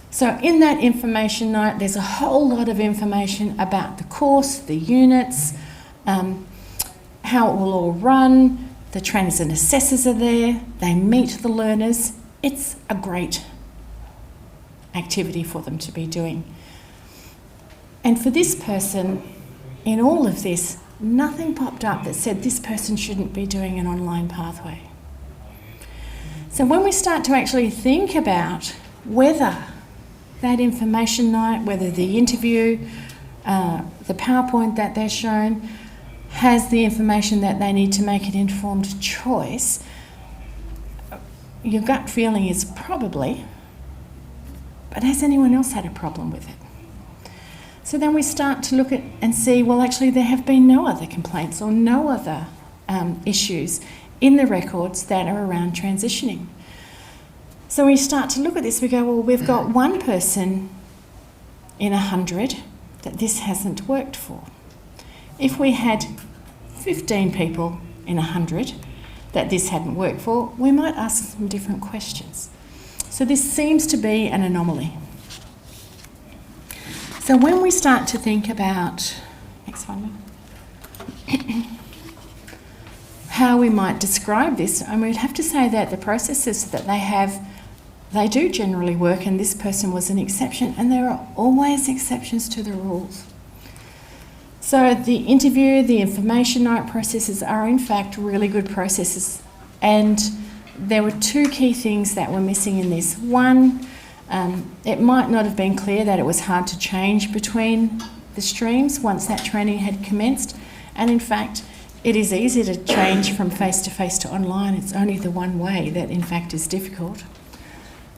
So in that information night, there's a whole lot of information about the course, the units, how it will all run. The trainers and assessors are there, they meet the learners. It's a great activity for them to be doing. And for this person, in all of this, nothing popped up that said this person shouldn't be doing an online pathway. So when we start to actually think about whether that information night, whether the interview, the PowerPoint that they're shown, has the information that they need to make an informed choice, your gut feeling is probably, but has anyone else had a problem with it? So then we start to look at and see, well, actually there have been no other complaints or no other issues in the records that are around transitioning. So we start to look at this, we go, well, we've got 1 person in 100 that this hasn't worked for. If we had 15 people in 100 that this hadn't worked for, we might ask some different questions. So this seems to be an anomaly. So when we start to think about, next one, how we might describe this, and we'd have to say that the processes that they have, they do generally work, and this person was an exception, and there are always exceptions to the rules. So the interview, the information night processes are in fact really good processes, and there were 2 key things that were missing in this. One, it might not have been clear that it was hard to change between the streams once that training had commenced, and in fact it is easy to change from face-to-face to online. It's only the one way that in fact is difficult.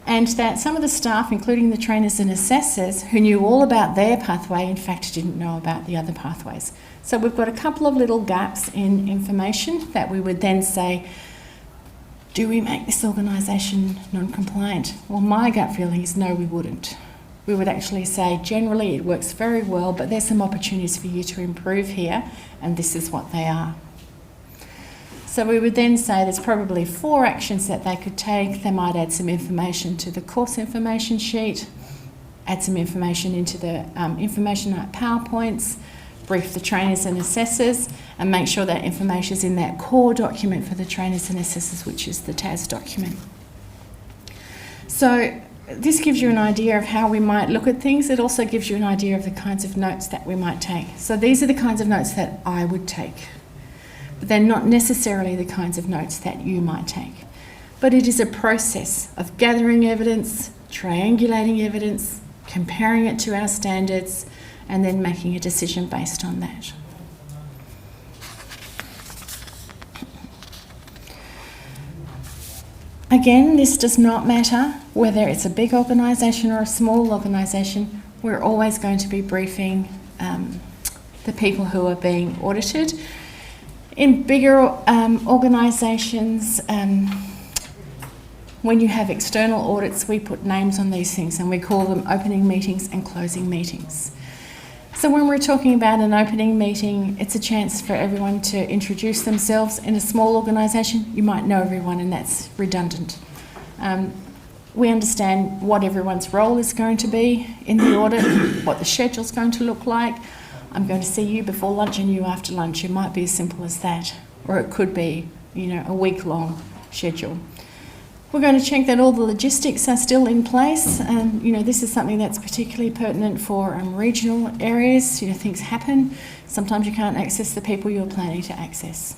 And that some of the staff, including the trainers and assessors, who knew all about their pathway, in fact didn't know about the other pathways. So we've got a couple of little gaps in information that we would then say, do we make this organisation non-compliant? Well, my gut feeling is no, we wouldn't. We would actually say, generally it works very well, but there's some opportunities for you to improve here, and this is what they are. So we would then say there's probably 4 actions that they could take. They might add some information to the course information sheet, add some information into the information night PowerPoints, brief the trainers and assessors, and make sure that information is in that core document for the trainers and assessors, which is the TAS document. So this gives you an idea of how we might look at things. It also gives you an idea of the kinds of notes that we might take. So these are the kinds of notes that I would take. But they're not necessarily the kinds of notes that you might take. But it is a process of gathering evidence, triangulating evidence, comparing it to our standards, and then making a decision based on that. Again, this does not matter whether it's a big organisation or a small organisation. We're always going to be briefing the people who are being audited. In bigger organisations, when you have external audits, we put names on these things and we call them opening meetings and closing meetings. So when we're talking about an opening meeting, it's a chance for everyone to introduce themselves. In a small organisation, you might know everyone and that's redundant. We understand what everyone's role is going to be in the audit, what the schedule's going to look like. I'm going to see you before lunch and you after lunch. It might be as simple as that. Or it could be, a week-long schedule. We're going to check that all the logistics are still in place. And, this is something that's particularly pertinent for regional areas. Things happen. Sometimes you can't access the people you're planning to access.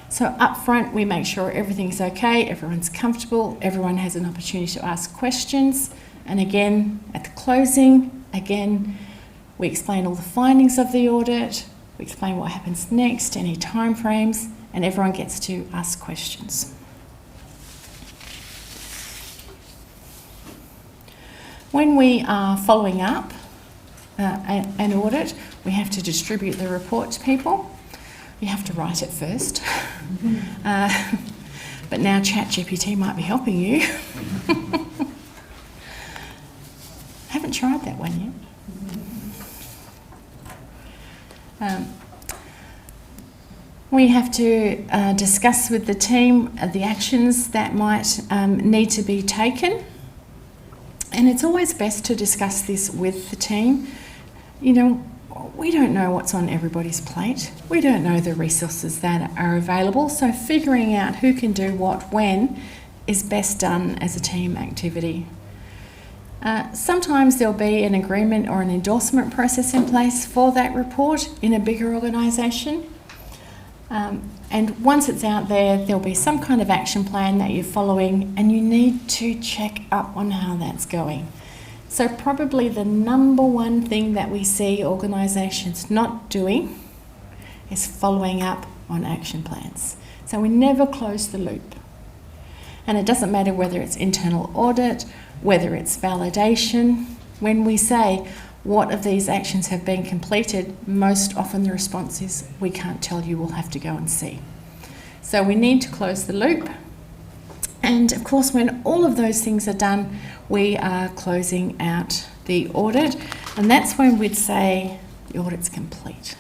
So up front, we make sure everything's okay, everyone's comfortable, everyone has an opportunity to ask questions. And again, at the closing, we explain all the findings of the audit, we explain what happens next, any timeframes, and everyone gets to ask questions. When we are following up an audit, we have to distribute the report to people. You have to write it first. But now ChatGPT might be helping you. Haven't tried that one yet. We have to discuss with the team the actions that might need to be taken. And it's always best to discuss this with the team. We don't know what's on everybody's plate. We don't know the resources that are available. So figuring out who can do what when is best done as a team activity. Sometimes there'll be an agreement or an endorsement process in place for that report in a bigger organisation. And once it's out there, there'll be some kind of action plan that you're following and you need to check up on how that's going. So probably the number one thing that we see organisations not doing is following up on action plans. So we never close the loop. And it doesn't matter whether it's internal audit, whether it's validation. When we say, what of these actions have been completed, most often the response is, we can't tell you, we'll have to go and see. So we need to close the loop. And of course, when all of those things are done, we are closing out the audit. And that's when we'd say the audit's complete.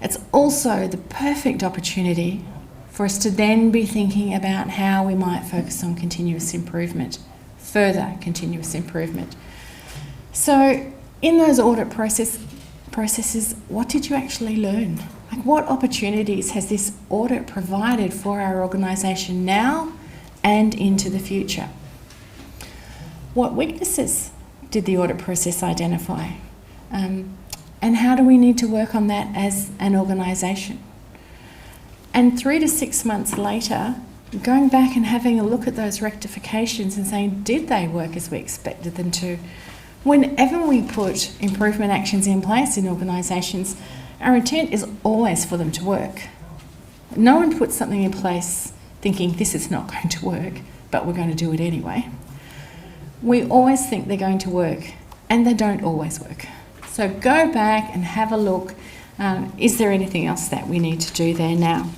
It's also the perfect opportunity for us to then be thinking about how we might focus on continuous improvement, further continuous improvement. So in those audit processes, what did you actually learn? Like, what opportunities has this audit provided for our organisation now and into the future? What weaknesses did the audit process identify? And how do we need to work on that as an organisation? And 3 to 6 months later, going back and having a look at those rectifications and saying, did they work as we expected them to? Whenever we put improvement actions in place in organisations, our intent is always for them to work. No one puts something in place thinking this is not going to work, but we're going to do it anyway. We always think they're going to work, and they don't always work. So go back and have a look. Is there anything else that we need to do there now?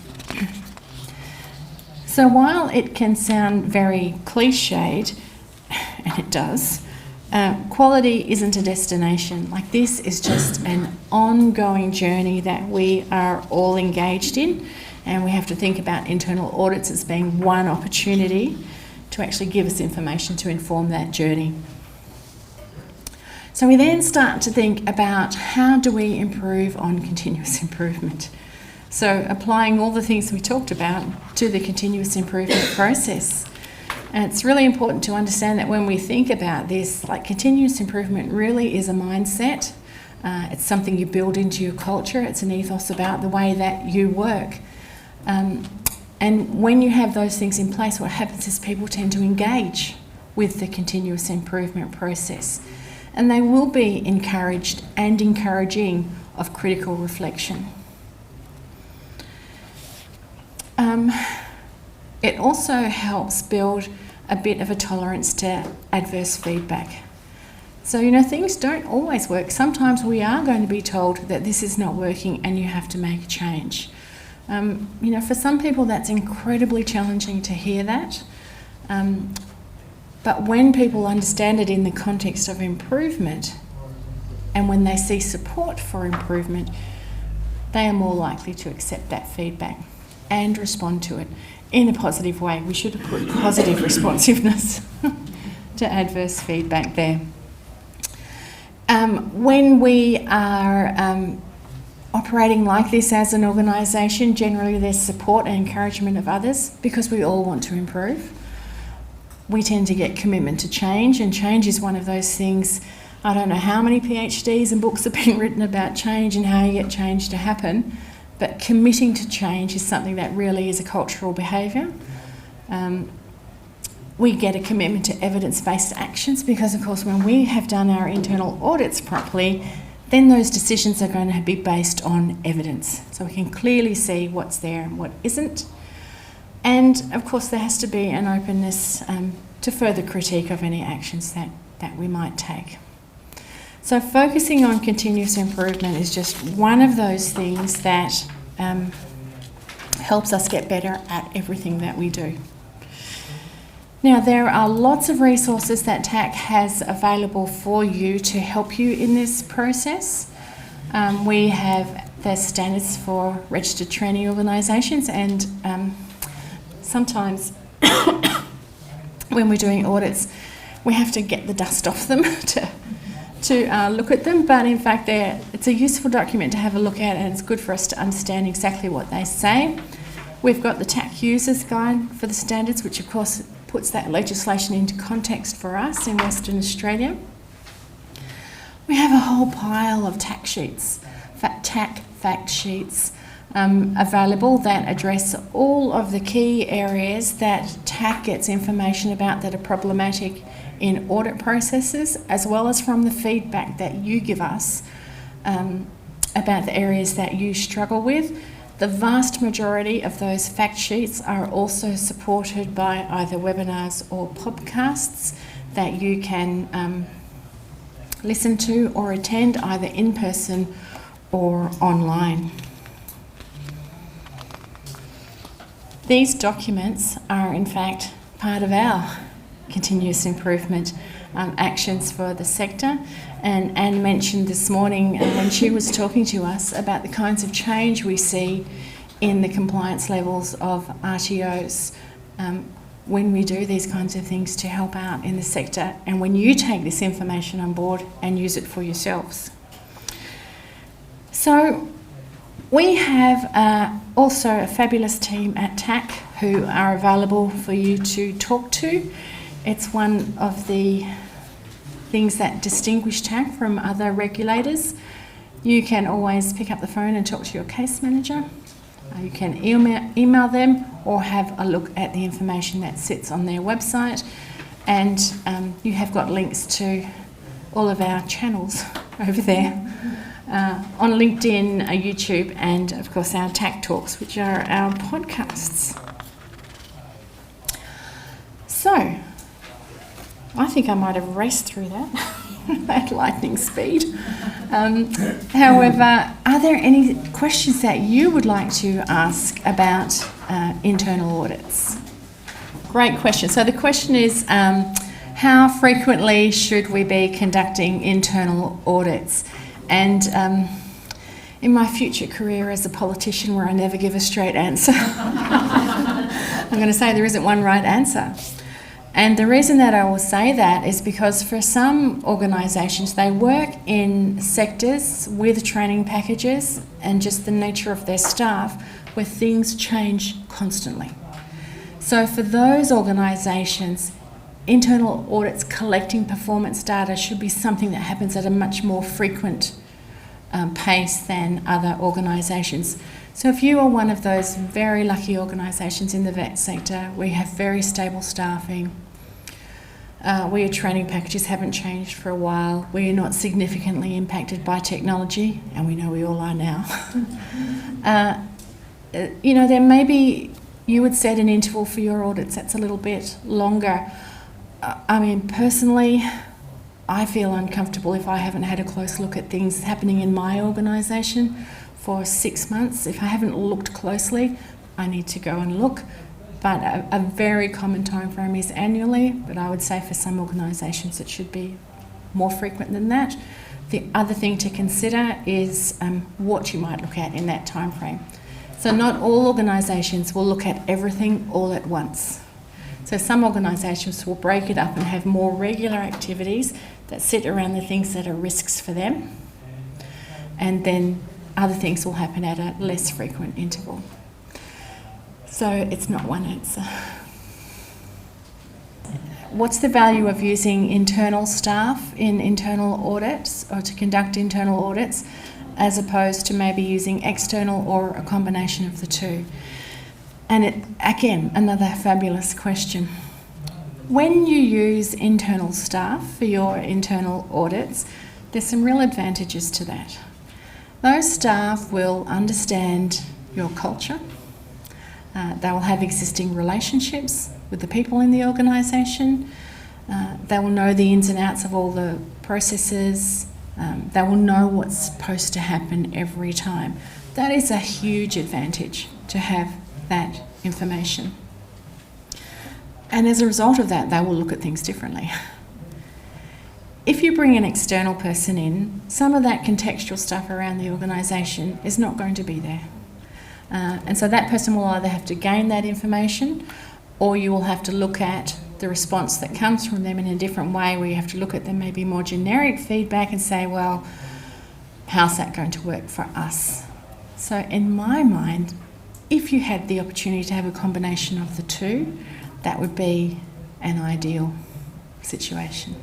So while it can sound very cliched, and it does, quality isn't a destination. Like, this is just an ongoing journey that we are all engaged in, and we have to think about internal audits as being one opportunity to actually give us information to inform that journey. So we then start to think about, how do we improve on continuous improvement? So applying all the things we talked about to the continuous improvement process. And it's really important to understand that when we think about this, like, continuous improvement really is a mindset. It's something you build into your culture. It's an ethos about the way that you work. And when you have those things in place, what happens is people tend to engage with the continuous improvement process. And they will be encouraged and encouraging of critical reflection. it also helps build a bit of a tolerance to adverse feedback. So, things don't always work. Sometimes we are going to be told that this is not working and you have to make a change. For some people that's incredibly challenging to hear that. But when people understand it in the context of improvement and when they see support for improvement, they are more likely to accept that feedback and respond to it in a positive way. We should have put positive responsiveness to adverse feedback there. When we are operating like this as an organisation, generally there's support and encouragement of others because we all want to improve. We tend to get commitment to change, and change is one of those things. I don't know how many PhDs and books have been written about change and how you get change to happen, but committing to change is something that really is a cultural behaviour. We get a commitment to evidence-based actions because, of course, when we have done our internal audits properly, then those decisions are going to be based on evidence. So we can clearly see what's there and what isn't. And, of course, there has to be an openness to further critique of any actions that we might take. So focusing on continuous improvement is just one of those things that helps us get better at everything that we do. Now, there are lots of resources that TAC has available for you to help you in this process. We have the standards for registered training organisations, and sometimes when we're doing audits, we have to get the dust off them to look at them, but in fact it's a useful document to have a look at, and it's good for us to understand exactly what they say. We've got the TAC Users Guide for the standards, which of course puts that legislation into context for us in Western Australia. We have a whole pile of TAC sheets, TAC fact sheets available that address all of the key areas that TAC gets information about that are problematic in audit processes, as well as from the feedback that you give us about the areas that you struggle with. The vast majority of those fact sheets are also supported by either webinars or podcasts that you can listen to or attend either in person or online. These documents are in fact part of our continuous improvement actions for the sector, and Anne mentioned this morning when she was talking to us about the kinds of change we see in the compliance levels of RTOs when we do these kinds of things to help out in the sector, and when you take this information on board and use it for yourselves. So we have also a fabulous team at TAC who are available for you to talk to. It's one of the things that distinguish TAC from other regulators. You can always pick up the phone and talk to your case manager. You can email them or have a look at the information that sits on their website. And you have got links to all of our channels over there on LinkedIn, YouTube, and of course our TAC Talks, which are our podcasts. So, I think I might have raced through that at lightning speed. However, are there any questions that you would like to ask about internal audits? Great question. So the question is, how frequently should we be conducting internal audits? And in my future career as a politician, where I never give a straight answer, I'm going to say there isn't one right answer. And the reason that I will say that is because for some organisations, they work in sectors with training packages and just the nature of their staff where things change constantly. So for those organisations, internal audits collecting performance data should be something that happens at a much more frequent pace than other organisations. So if you are one of those very lucky organisations in the vet sector, we have very stable staffing, where training packages haven't changed for a while, we are not significantly impacted by technology, and we know we all are now. There may be you would set an interval for your audits that's a little bit longer. I mean, personally, I feel uncomfortable if I haven't had a close look at things happening in my organisation for 6 months. If I haven't looked closely, I need to go and look. But a very common time frame is annually, but I would say for some organisations it should be more frequent than that. The other thing to consider is what you might look at in that time frame. So not all organisations will look at everything all at once. So some organisations will break it up and have more regular activities that sit around the things that are risks for them, and then other things will happen at a less frequent interval. So it's not one answer. What's the value of using internal staff in internal audits or to conduct internal audits as opposed to maybe using external or a combination of the two? And again, another fabulous question. When you use internal staff for your internal audits, there's some real advantages to that. Those staff will understand your culture. They will have existing relationships with the people in the organisation. They will know the ins and outs of all the processes. They will know what's supposed to happen every time. That is a huge advantage, to have that information. And as a result of that, they will look at things differently. If you bring an external person in, some of that contextual stuff around the organisation is not going to be there. And so that person will either have to gain that information, or you will have to look at the response that comes from them in a different way, where you have to look at them maybe more generic feedback and say, well, how's that going to work for us? So in my mind, if you had the opportunity to have a combination of the two, that would be an ideal situation.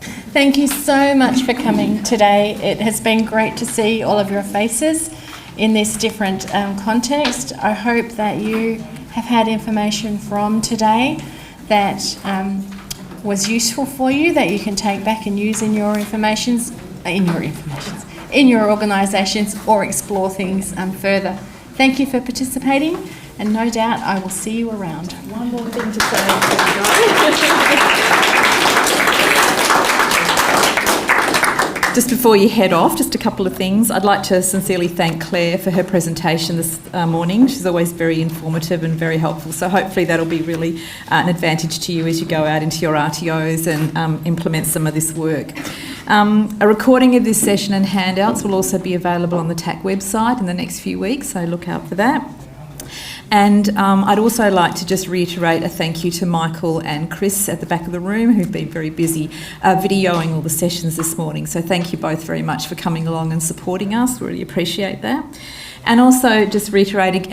Thank you so much for coming today. It has been great to see all of your faces in this different context. I hope that you have had information from today that was useful for you, that you can take back and use in your organisations, or explore things further. Thank you for participating, and no doubt I will see you around. One more thing to say. Just before you head off, just a couple of things. I'd like to sincerely thank Claire for her presentation this morning. She's always very informative and very helpful, so hopefully that'll be really an advantage to you as you go out into your RTOs and implement some of this work. A recording of this session and handouts will also be available on the TAC website in the next few weeks, so look out for that. And I'd also like to just reiterate a thank you to Michael and Chris at the back of the room, who've been very busy videoing all the sessions this morning. So thank you both very much for coming along and supporting us. We really appreciate that. And also just reiterating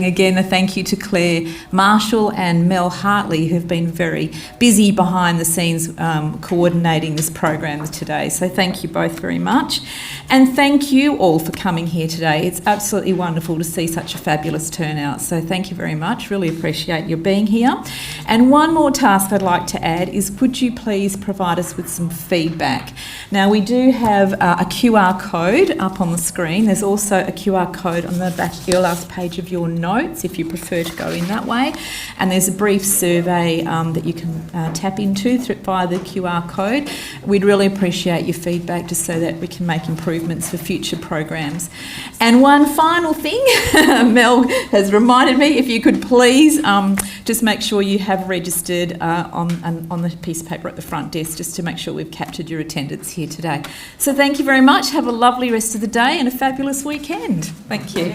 again a thank you to Claire Marshall and Mel Hartley, who've been very busy behind the scenes coordinating this program today. So thank you both very much. And thank you all for coming here today. It's absolutely wonderful to see such a fabulous turnout. So thank you very much. Really appreciate your being here. And one more task I'd like to add is, could you please provide us with some feedback? Now, we do have a QR code up on the screen. There's also a QR code on the back, your last page of your notes, if you prefer to go in that way. And there's a brief survey that you can tap into via the QR code. We'd really appreciate your feedback, just so that we can make improvements for future programs. And one final thing, Mel has reminded me, if you could please just make sure you have registered on the piece of paper at the front desk, just to make sure we've captured your attendance here today. So thank you very much. Have a lovely rest of the day and a fabulous weekend. Thank you.